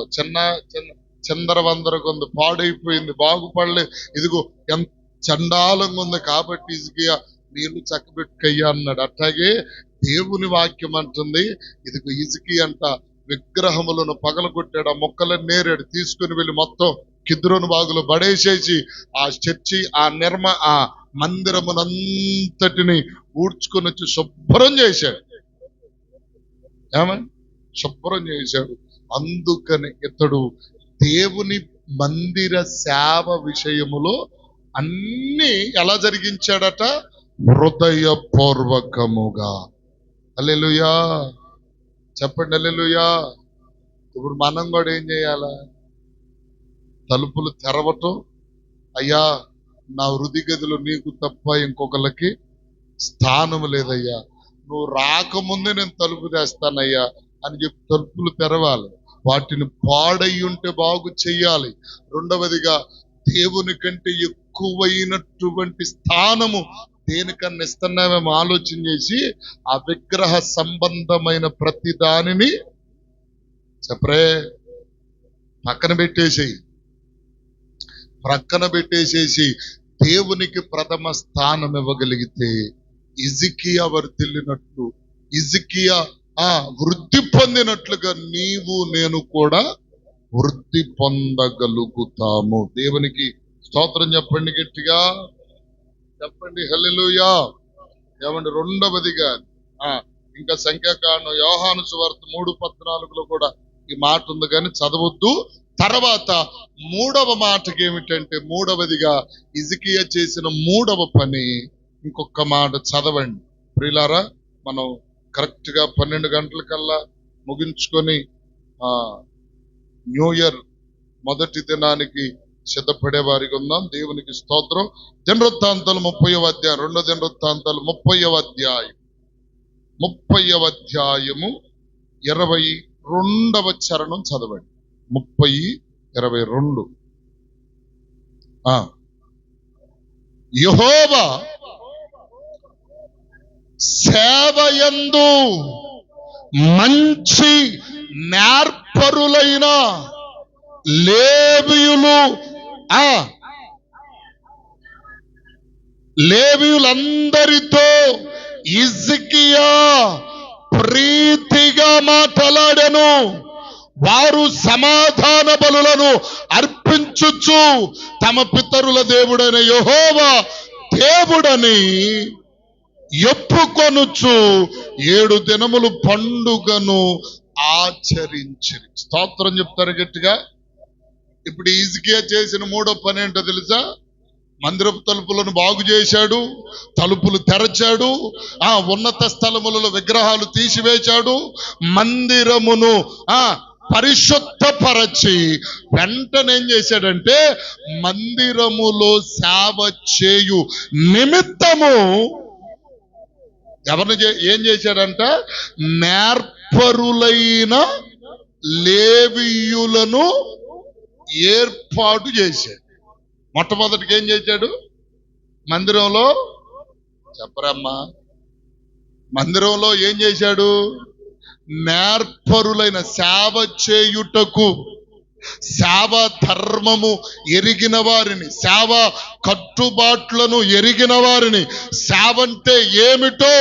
చిందరవందరగా ఉంది, పాడైపోయింది, బాగుపడలేదు, ఇదిగో ఎంత చండాలంగా ఉంది, కాబట్టి హిజ్కియా నీ ఇల్లు చక్క పెట్టుకయ్యా అన్నాడు. అట్లాగే దేవుని వాక్యం అంటుంది, ఇదిగో హిజ్కియా అంట విగ్రహములను పగలగొట్టాడు, ఆ మొక్కలను నేరాడు, తీసుకుని వెళ్ళి మొత్తం కిద్రోను వాగులో పడేసేసి ఆ చర్చి, ఆ మందిరమునంతటిని ఊడ్చుకొని వచ్చి శుభ్రం చేశాడు. ఏమని శుభ్రం చేశాడు. అందుకని ఇతడు దేవుని మందిర సేవ విషయములో అన్ని ఎలా జరిగించాడట? హృదయపూర్వకముగా. హల్లెలూయా చెప్పండి, హల్లెలూయా. ఇప్పుడు మనం కూడా ఏం చేయాలా? తలుపులు తెరవటం, అయ్యా నా హృదయ గదిలో నీకు తప్ప ఇంకొకరికి స్థానం లేదయ్యా, నువ్వు రాకముందే నేను తలుపు తెస్తానయ్యా అని చెప్పి తలుపులు తెరవాలి. వాటిని పాడై ఉంటే బాగు చెయ్యాలి. రెండవదిగా దేవుని కంటే ఎక్కువైనటువంటి స్థానము దేనికన్నా ఇస్తున్నామేమో ఆలోచన చేసి ఆ విగ్రహ సంబంధమైన ప్రతి దానిని చెప్పరే ప్రక్కన పెట్టేసేసి దేవునికి ప్రథమ స్థానం ఇవ్వగలిగితే ఇజికియా వర్ధిల్లినట్లు, ఇజికియా వృద్ధి పొందినట్లుగా నీవు నేను కూడా వృద్ధి పొందగలుగుతాము. దేవునికి స్తోత్రం చెప్పండి, గట్టిగా చెప్పండి హల్లెలూయా. ఏమండి రెండవదిగా ఇంకా సంఖ్యాకాండం యోహాను సువార్త 3:14 కూడా ఈ మాట ఉంది, కానీ చదవద్దు. తర్వాత మూడవ మాటకి ఏమిటంటే, మూడవదిగా హిజ్కియా చేసిన మూడవ పని ఇంకొక మాట చదవండి ప్రియులారా. మనం కరెక్ట్ గా 12 గంటలకల్లా ముగించుకొని న్యూ ఇయర్ మొదటి దినానికి సిద్ధపడే వారికి ఉన్నాం. దేవునికి స్తోత్రం. దినవృత్తాంతాలు 30వ అధ్యాయం, 2 దినవృత్తాంతాలు 30వ అధ్యాయం 22వ చరణం చదవండి. 30:22. యెహోవా సేవయందు మంచి నేర్పరులైన లేవీయులందరితో హిజ్కియా ప్రీతిగా మాట్లాడెను. వారు సమాధాన బలులను అర్పించుచు తమ పితరుల దేవుడైన యెహోవా దేవుడని ఒప్పుకొనుచు 7 దినములు పండుగను ఆచరించిరి. స్తోత్రం చెప్తారు గట్టిగా. ఇప్పుడు హిజ్కియా చేసిన మూడో పని ఏంటో తెలుసా? మందిరపు తలుపులను బాగు చేశాడు, తలుపులు తెరచాడు, ఉన్నత స్థలములలో విగ్రహాలు తీసివేశాడు, మందిరమును పరిశుద్ధపరచి వెంటనే ఏం చేశాడంటే మందిరములో సేవ చేయు నిమిత్తము ఎవరిని ఏం చేశాడంట? నేర్పరులైన లేవీయులను ఏర్పాటు చేశాడు. మొట్టమొదటికి ఏం చేశాడు? మందిరంలో చెప్పరమ్మా, మందిరంలో ఏం చేశాడు? నేర్పరులైన సేవ చేయుటకు, సేవ ధర్మము ఎరిగిన వారిని, సేవ కట్టుబాట్లను ఎరిగిన వారిని, సేవ అంటే ఏమిటో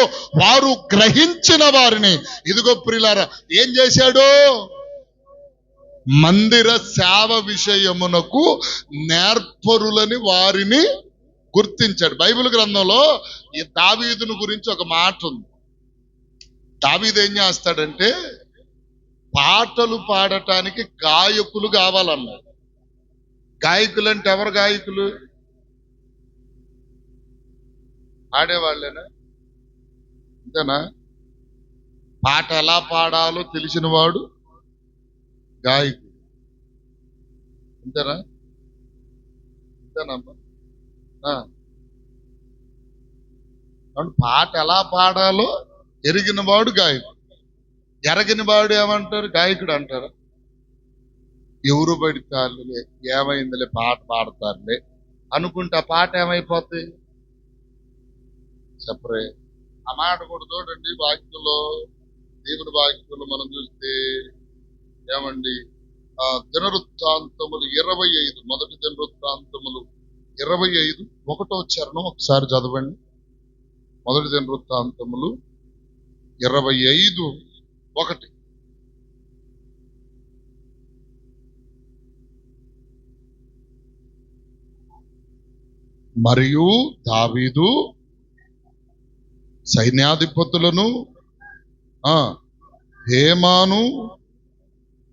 వారు గ్రహించిన వారిని, ఇదిగో ప్రియులారా ఏం చేశాడు? మందిర సేవ విషయమునకు నేర్పరులని వారిని గుర్తించాడు. బైబిల్ గ్రంథంలో ఈ దావీదును గురించి ఒక మాట ఉంది. దావీదు ఏం చేస్తాడంటే పాటలు పాడటానికి గాయకులు కావాలన్నాడు. గాయకులు అంటే ఎవరు గాయకులు? ఆడేవాళ్ళేనా? అంతేనా? పాట ఎలా పాడాలో తెలిసిన వాడు గాయకుడు. అంతేనా? అంతేనమ్మా. పాట ఎలా పాడాలో ఎరిగిన వాడు గాయకుడు. ఎరగిన వాడు ఏమంటారు? గాయకుడు అంటారు. ఎవరు పడితారులే, ఏమైందిలే, పాట పాడతారులే అనుకుంటే ఆ పాట ఏమైపోతుంది? చెప్పరే. ఆ మాట కూడా చూడండి వాక్యంలో, దేవుని వాక్యంలో మనం చూస్తే ఏమండి, దినవృత్తాంతములు 25, మొదటి దినవృత్తాంతములు 25:1 చరణం ఒకసారి చదవండి. మొదటి దినవృత్తాంతములు 25:1. మరియు దావీదు సైన్యాధిపతులను హేమాను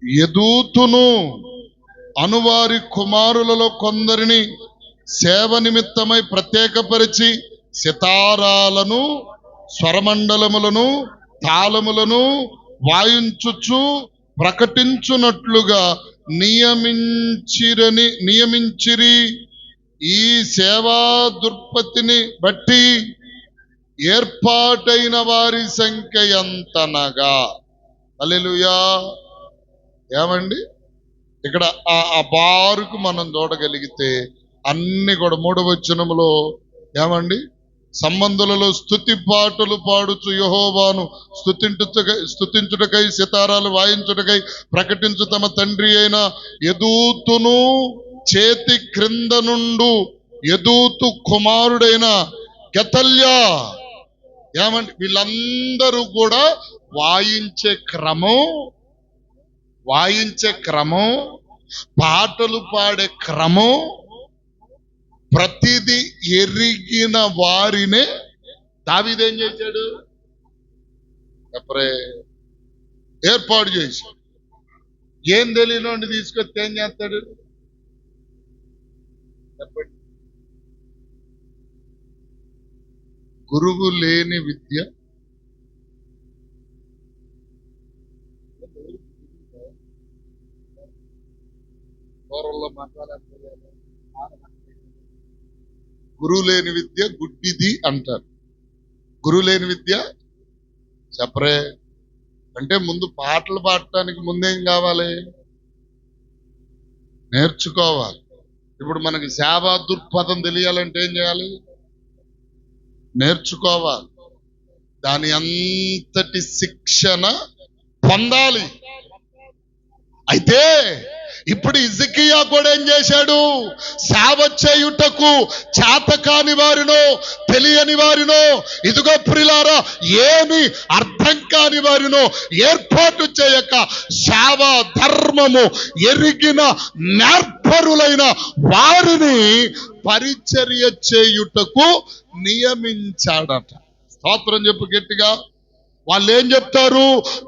యెదూతును అనువారి కుమారులలో కొందరిని సేవ నిమిత్తమై ప్రత్యేకపరిచి సితారాలను, స్వరమండలములను, తాళములను వాయించుచు ప్రకటించునట్లుగా నియమించిరి. ఈ సేవా దుర్పతిని బట్టి ఏర్పాటైన వారి సంఖ్య ఎంతనగా. హల్లెలూయా. ఏమండి ఇక్కడ ఆ బారుకు మనం చూడగలిగితే అన్ని కూడా 3వ వచనములో ఏమండి, సంబంధులలో స్తుతి పాటలు పాడుచు యెహోవాను స్తుతించుటకై సితారాలు వాయించుటకై ప్రకటించు తమ తండ్రి అయిన యెదూతును చేతి క్రింద నుండు యెదూతు కుమారుడైన గెతల్యా. ఏమండి వీళ్ళందరూ కూడా వాయించే క్రమం, పాటలు పాడే క్రమం ప్రతిదీ ఎరిగిన వారినే దావీదేం చేశాడు, ఏర్పాటు చేసి. ఏం తెలియనోడిని తీసుకొస్తే ఏం చేస్తాడు చెప్పండి. గురువు లేని విద్య గురువు లేని విద్య గుడ్డిది అంటారు. గురువు లేని విద్య చెప్పరే అంటే ముందు పాటలు పాడటానికి ముందేం కావాలి, నేర్చుకోవాలి. ఇప్పుడు మనకి సేవా దృక్పథం తెలియాలంటే ఏం చేయాలి, నేర్చుకోవాలి. దాని అంతటి శిక్షణ పొందాలి. అయితే ఇప్పుడు హిజ్కియా కూడా ఏం చేశాడు, సేవ చేయుటకు చేతకాని వారినో తెలియని వారినో, ఇదిగో ప్రియులారా ఏమి అర్థం కాని వారినో ఏర్పాటు చేయక సేవ ధర్మము ఎరిగిన నేర్పరులైన వారిని పరిచర్య చేయుటకు నియమించాడట. స్తోత్రం చెప్పు గట్టిగా. వాళ్ళు ఏం చెప్తారు,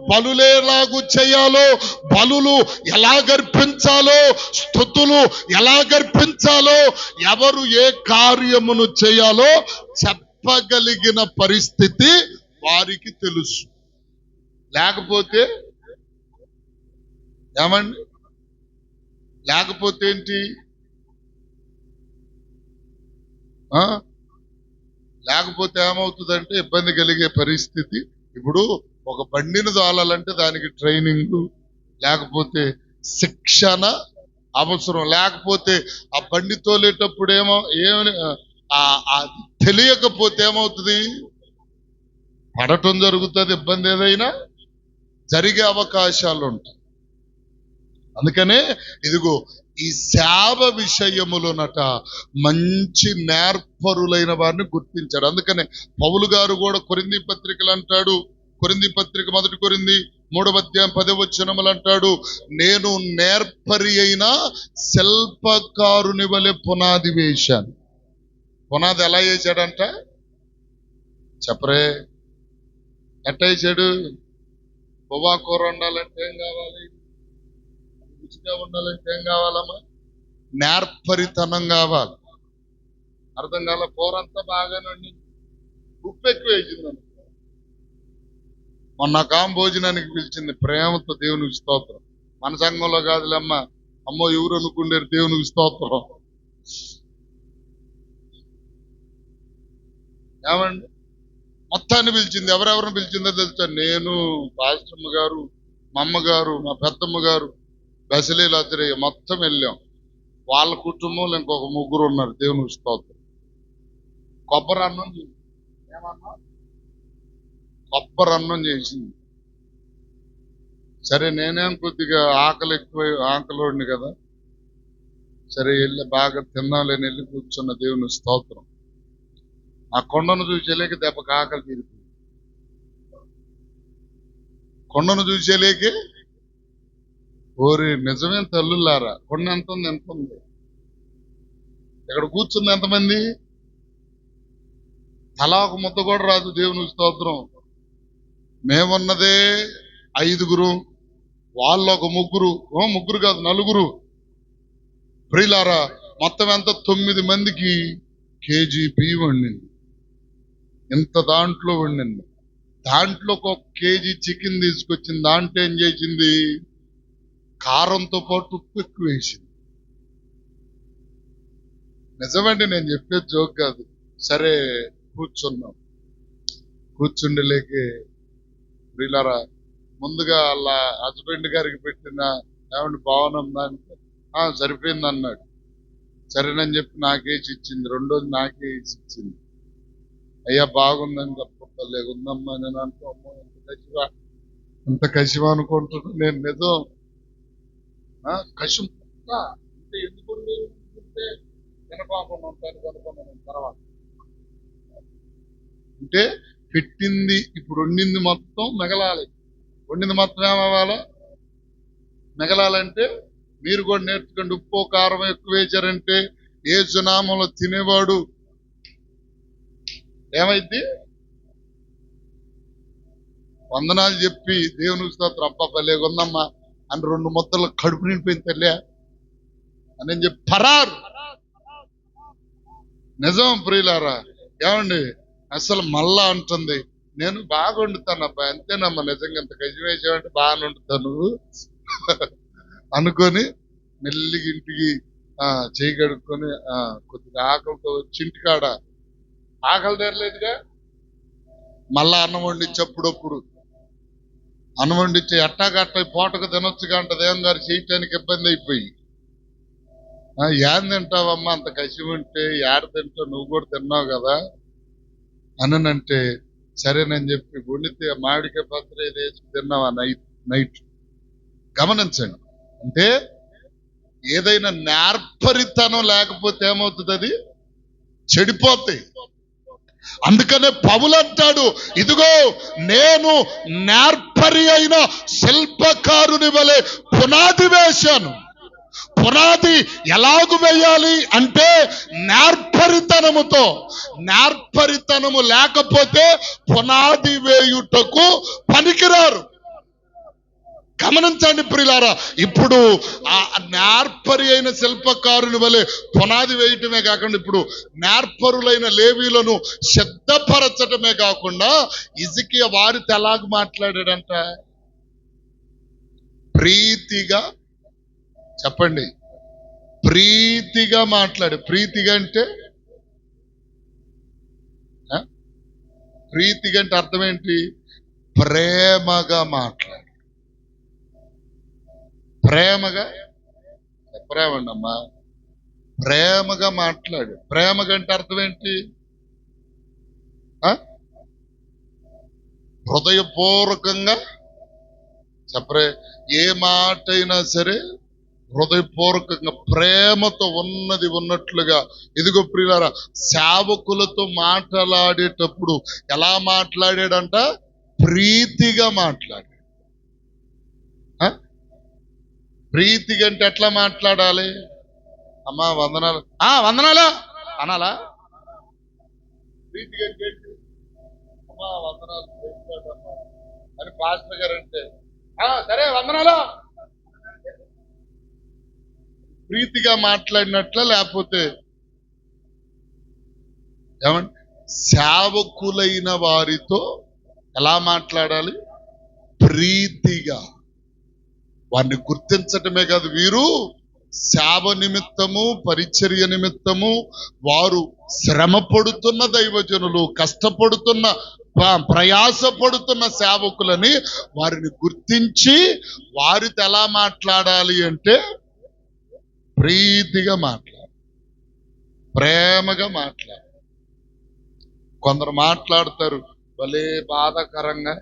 బలులేలాగు చేయాలో, బలులు ఎలా గర్పించాలో, స్తుతులు ఎలా గర్పించాలో, ఎవరు ఏ కార్యమును చేయాలో చెప్పగలిగిన పరిస్థితి వారికి తెలుసు. లేకపోతే ఏమండి, లేకపోతే ఏంటి, లేకపోతే ఏమవుతుందంటే ఇబ్బంది కలిగే పరిస్థితి. ఇప్పుడు ఒక బండిని తోలాలంటే దానికి ట్రైనింగ్ లేకపోతే శిక్షణ అవసరం. లేకపోతే ఆ బండి తోలేటప్పుడు ఏమి తెలియకపోతే ఏమవుతుంది, పడటం జరుగుతుంది, ఇబ్బంది ఏదైనా జరిగే అవకాశాలు ఉంటాయి. అందుకనే ఇదిగో ఈ సేవ విషయములోనట మంచి నేర్పరులైన వారిని గుర్తించాడు. అందుకనే పౌలు గారు కూడా కొరింథీ పత్రికలు అంటాడు, కొరింథీ పత్రిక 1 కొరింథీ 3వ అధ్యాయం 10వ వచనములు అంటాడు, నేను నేర్పరి అయిన శిల్పకారుని వలె పునాది వేశాను. పునాది ఎలా వేశాడంట చెప్పరే, ఎట్లా వేశాడు? పువ్వా కూర ఉండాలంటే ఏం కావాలి, రుచిగా ఉండాలంటే ఏం కావాలమ్మా, నేర్పరితనం కావాలి. అర్థం కాల, కూర అంతా బాగానే ఉండి ఉప్పు ఎక్కువ వేసింది. మొన్న భోజనానికి పిలిచింది ప్రేమతో, దేవునికి స్తోత్రం. మన సంఘంలో కాదులేమ్మా, అమ్మో ఎవరు అనుకుంటారు, దేవునికి స్తోత్రం. ఏమండి మొత్తాన్ని పిలిచింది. ఎవరెవరిని పిలిచిందో తెలుసా, నేను, పాస్టమ్మ గారు, మా అమ్మగారు, మా పెద్దమ్మ గారు, బెసలీలు అతిరయ్య మొత్తం వెళ్ళాం. వాళ్ళ కుటుంబంలో ఇంకొక 3 ఉన్నారు, దేవునికి స్తోత్రం. కొబ్బరి అన్నం ఏమన్నా కొబ్బరి అన్నం చేసింది. సరే నేనేం కొద్దిగా ఆకలిని కదా, సరే వెళ్ళి బాగా తినాలని వెళ్ళి కూర్చున్న, దేవుని స్తోత్రం. ఆ కొండను చూసేలేక దెబ్బకి ఆకలి తీరిపోయింది. కొండను చూసేలేకే ఓరి నిజమే తల్లులారా, కొండ ఎంత ఉంది, ఇక్కడ కూర్చుంది ఎంతమంది, తలా ఒక ముద్ద కూడా రాదు, దేవునికి స్తోత్రం. మేమున్నదే 5, వాళ్ళు ఒక 3 కాదు 4. ప్రియులారా మొత్తం ఎంత, 9 మందికి కేజీ బియ్యం వండింది. ఇంత దాంట్లో వండింది. దాంట్లో ఒక కేజీ చికెన్ తీసుకొచ్చింది. దాంట్లో ఏం చేసింది, కారంతో పాటు ఉప్పు ఎక్కువ వేసింది. నిజమండి, నేను చెప్పేది జోక్ కాదు. సరే కూర్చున్నాం. కూర్చుండిలేకి వీళ్ళారా ముందుగా వాళ్ళ హస్బెండ్ గారికి పెట్టిన ఏమంటే బాగుందా అంటే సరిపోయింది అన్నాడు. సరేనని చెప్పి నాకేసి ఇచ్చింది. రెండోది నాకేసి ఇచ్చింది. అయ్యా బాగుందని తప్పలే ఉందమ్మా. నేను అంటూ అమ్మా ఎంత కసివా అనుకుంటున్నా. నేను నిజం కసి అంటే ఎందుకు వినపాపం అంటాను కనుకున్నాను తర్వాత. అంటే పెట్టింది ఇప్పుడు వండింది మొత్తం మిగలాలి. వండింది మొత్తం ఏమవ్వాలా? మిగలాలంటే మీరు కూడా నేర్చుకోండి. ఉప్పు కారం ఎక్కువ వేశారంటే ఏ సునామంలో తినేవాడు ఏమైంది? వందనాలు చెప్పి దేవుని స్తోత్రం అబ్బా భలేగుందమ్మా అని 2 ముద్దలు కడుపు నిండిపోయింది తల్లి అని చెప్పి పరారు. నిజం ప్రియులారా. ఏమండి అసలు మళ్ళా అంటుంది నేను బాగా వండుతానబ్బా. అంతేనమ్మా నిజంగా ఇంత గజం వేసావంటే బాగా వండుతాను అనుకొని మెల్లిగి ఇంటికి చేయి కడుక్కొని కొద్దిగా ఆకలితో చింటికాడ ఆకలి తెరలేదుగా మళ్ళా అన్నం వండించి అప్పుడప్పుడు అన్నం వండించి ఎట్టాగట్ట పూటకు తినొచ్చుగా అంట దేవం గారు చేయటానికి ఇబ్బంది అయిపోయి ఏం తింటావమ్మా అంత కసి ఉంటే ఏడ తింటావు నువ్వు కూడా తిన్నావు కదా అనంటే సరేనని చెప్పి వండితే మామిడికాయ పత్ర వేసి తిన్నావా నైట్. గమనించండి. అంటే ఏదైనా నేర్పరితనం లేకపోతే ఏమవుతుంది? అది చెడిపోతాయి. అందుకనే పౌలు అంటాడు ఇదిగో నేను నేర్పరి అయిన శిల్పకారుని వలె పునాది వేశాను. పునాది ఎలాగు వేయాలి అంటే నేర్పరితనముతో. నేర్పరితనము లేకపోతే పునాది వేయుటకు పనికిరారు. గమనించండి ప్రియులారా. ఇప్పుడు ఆ నేర్పరి అయిన శిల్పకారుని వలె పునాది వేయటమే కాకుండా ఇప్పుడు నేర్పరులైన లేవీలను సిద్ధపరచటమే కాకుండా హిజ్కియా వారితో ఎలాగ మాట్లాడాడంట? ప్రీతిగా చెప్పండి. ప్రీతిగా మాట్లాడు. ప్రీతిగా అంటే ప్రీతిగా అంటే అర్థం ఏంటి? ప్రేమగా మాట్లాడు. ప్రేమగా ప్రేమండి అమ్మా. ప్రేమగా మాట్లాడు. ప్రేమగా అంటే అర్థం ఏంటి? హృదయపూర్వకంగా చెప్పరే. ఏ మాట అయినా సరే హృదయపూర్వకంగా ప్రేమతో ఉన్నది ఉన్నట్లుగా. ఇదిగో ప్రియులారా సేవకులతో మాట్లాడేటప్పుడు ఎలా మాట్లాడాడంట? ప్రీతిగా మాట్లాడాడు. ప్రీతిగా అంటే ఎట్లా మాట్లాడాలి? అమ్మా వందనాలు వందనాలా అనాలా? ప్రీతిగా అంటే అమ్మా వందనాలు అని పాస్టర్ గారు అంటే సరే వందనాలా ప్రీతిగా మాట్లాడినట్ల? లేకపోతే ఏమంటే సేవకులైన వారితో ఎలా మాట్లాడాలి? ప్రీతిగా. వారిని గుర్తించటమే కాదు, వీరు సేవ నిమిత్తము పరిచర్య నిమిత్తము వారు శ్రమ పడుతున్న దైవజనులు, కష్టపడుతున్న ప్రయాసపడుతున్న సేవకులని వారిని గుర్తించి వారితో ఎలా మాట్లాడాలి అంటే ప్రీతిగా మాట్లాడు, ప్రేమగా మాట్లాడు. కొందరు మాట్లాడతారు భలే బాధాకరంగా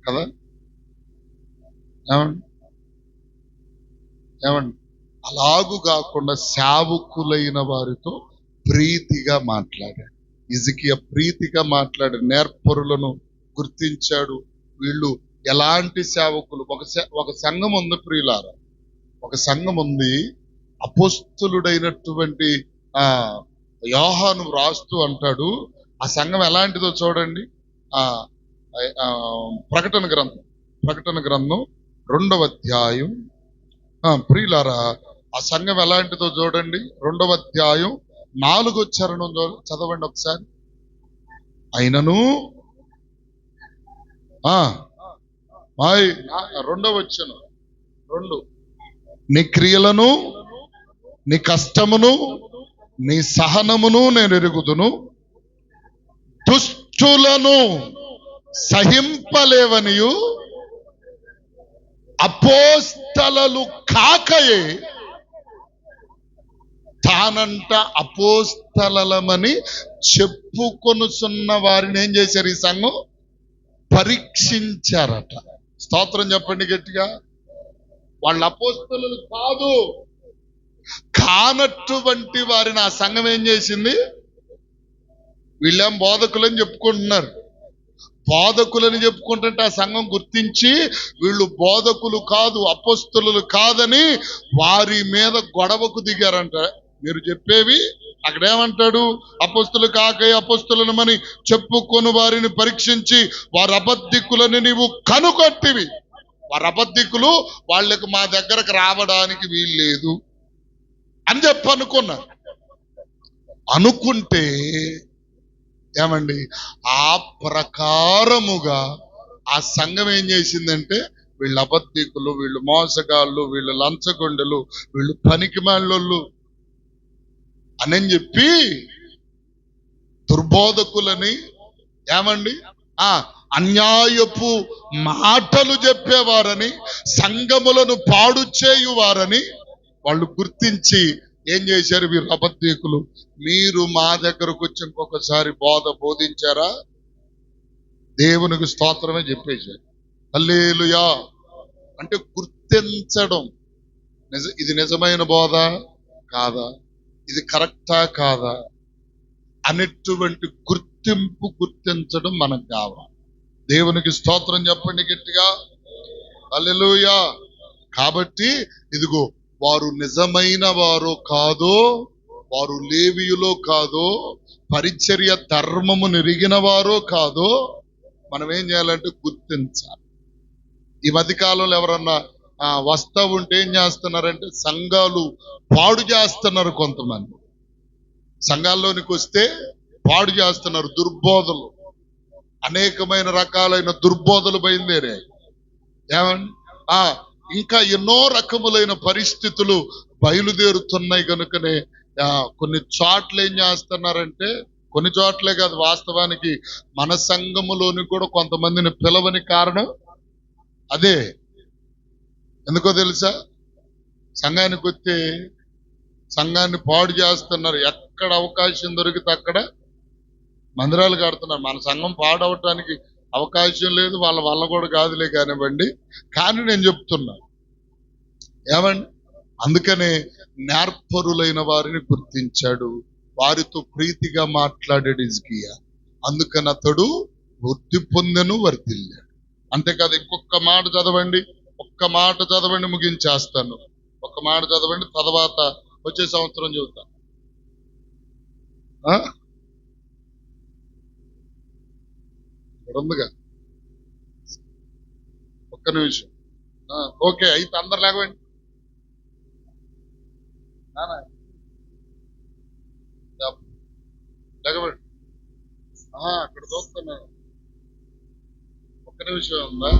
కదా. ఏమండి అలాగూ కాకుండా సేవకులైన వారితో ప్రీతిగా మాట్లాడాడు. హిజ్కియా ప్రీతిగా మాట్లాడి నేర్పరులను గుర్తించాడు. వీళ్ళు ఎలాంటి సేవకులు? ఒక సంఘం ఉంది ప్రియులారా. ఒక సంఘం ఉంది. అపోస్తులుడైనటువంటి యోహాను రాస్తూ అంటాడు, ఆ సంఘం ఎలాంటిదో చూడండి. ప్రకటన గ్రంథం 2వ అధ్యాయం. ప్రియులారా ఆ సంఘం ఎలాంటిదో చూడండి. 2వ అధ్యాయం 4వ చరణం చదవండి ఒకసారి. అయినను 2వ వచనం 2 నీ క్రియలను, నీ కష్టమును, నీ సహనమును నేను ఎరుగుదును. దుష్టులను సహింపలేవనియు అపోస్తలలు కాకయే తానంట అపోస్తలమని చెప్పుకొనుచున్న వారిని ఏం చేశారు? ఈ సంఘం పరీక్షించారట. స్తోత్రం చెప్పండి గట్టిగా. వాళ్ళ అపోస్తలులు కాదు, కానటువంటి వారిని ఆ సంఘం ఏం చేసింది? వీళ్ళేం బోధకులని చెప్పుకుంటున్నారు. బోధకులని చెప్పుకుంటుంటే ఆ సంఘం గుర్తించి వీళ్ళు బోధకులు కాదు, అపోస్తలులు కాదని వారి మీద గొడవకు దిగారంట. మీరు చెప్పేవి అక్కడేమంటాడు? అపోస్తలు కాకే అపోస్తలమని చెప్పుకొని వారిని పరీక్షించి వారు అబద్ధికులని నీవు కనుగొట్టివి. వారు అబద్ధికులు, వాళ్ళకి మా దగ్గరకు రావడానికి వీల్లేదు అని చెప్పి అనుకున్నారు. అనుకుంటే ఏమండి, ఆ ప్రకారముగా ఆ సంఘం ఏం చేసిందంటే వీళ్ళు అబద్ధికులు, వీళ్ళు మోసగాళ్ళు, వీళ్ళు లంచగొండలు, వీళ్ళు పనికిమాలోళ్ళు అని చెప్పి దుర్బోధకులని, ఏమండి అన్యాయపు మాటలు చెప్పేవారని, సంఘములను పాడు చేయువారని వాళ్ళు గుర్తించి ఏం చేశారు? వీరు అబద్ధికులు, మీరు మా దగ్గరకు వచ్చి ఇంకొకసారి బోధించారా? దేవునికి స్తోత్రమే చెప్పేశారు. హల్లెలూయా. అంటే గుర్తించడం, ఇది నిజమైన బోధ కాదా, ఇది కరెక్టా కాదా అనేటువంటి గుర్తించడం మనకు కావాలి. దేవునికి స్తోత్రం చెప్పండి గట్టిగా. హల్లెలూయా. కాబట్టి ఇదిగో, వారు నిజమైన వారు కాదో, వారు లేవీయులో కాదో, పరిచర్య ధర్మము నెరిగిన వారో కాదో మనం ఏం చేయాలంటే గుర్తించాలి. ఈ మధ్యకాలంలో ఎవరన్నా వస్తా ఉంటే ఏం చేస్తున్నారంటే సంఘాలు పాడు చేస్తున్నారు. కొంతమంది సంఘాల్లోనికి వస్తే పాడు చేస్తున్నారు. దుర్బోధలు, అనేకమైన రకాలైన దుర్బోధలు బయలుదేరాయి. ఏమండి, ఇంకా ఎన్నో రకములైన పరిస్థితులు బయలుదేరుతున్నాయి. కనుకనే కొన్ని చోట్ల ఏం చేస్తున్నారంటే, కొన్ని చోట్లే కాదు, వాస్తవానికి మన సంఘములోని కూడా కొంతమందిని పిలవని కారణం అదే. ఎందుకో తెలుసా? సంఘానికి వస్తే సంఘాన్ని పాడు చేస్తున్నారు. ఎక్కడ అవకాశం దొరికితే అక్కడ మందిరాలు కడుతున్నారు. మన సంఘం పాడవటానికి అవకాశం లేదు, వాళ్ళ వల్ల కూడా కాదులే కానివ్వండి. కానీ నేను చెప్తున్నా, ఏమండి, అందుకనే నేర్పరులైన వారిని గుర్తించాడు, వారితో ప్రీతిగా మాట్లాడాడు హిజ్కియా. అందుకని అతడు వృద్ధి పొందెను, వర్ధిల్లాడు. అంతేకాదు, ఇంకొక మాట చదవండి, ఒక్క మాట చదవండి, ముగించేస్తాను. ఒక్క మాట చదవండి, తర్వాత వచ్చే సంవత్సరం చదువుతా. ఉందిగా, ఒక్క నిమిషం. ఓకే, అయితే అందరు లేకపోండి. లేకపోండి, అక్కడ చూస్తున్నాను. ఒక్క నిమిషం ఉందా?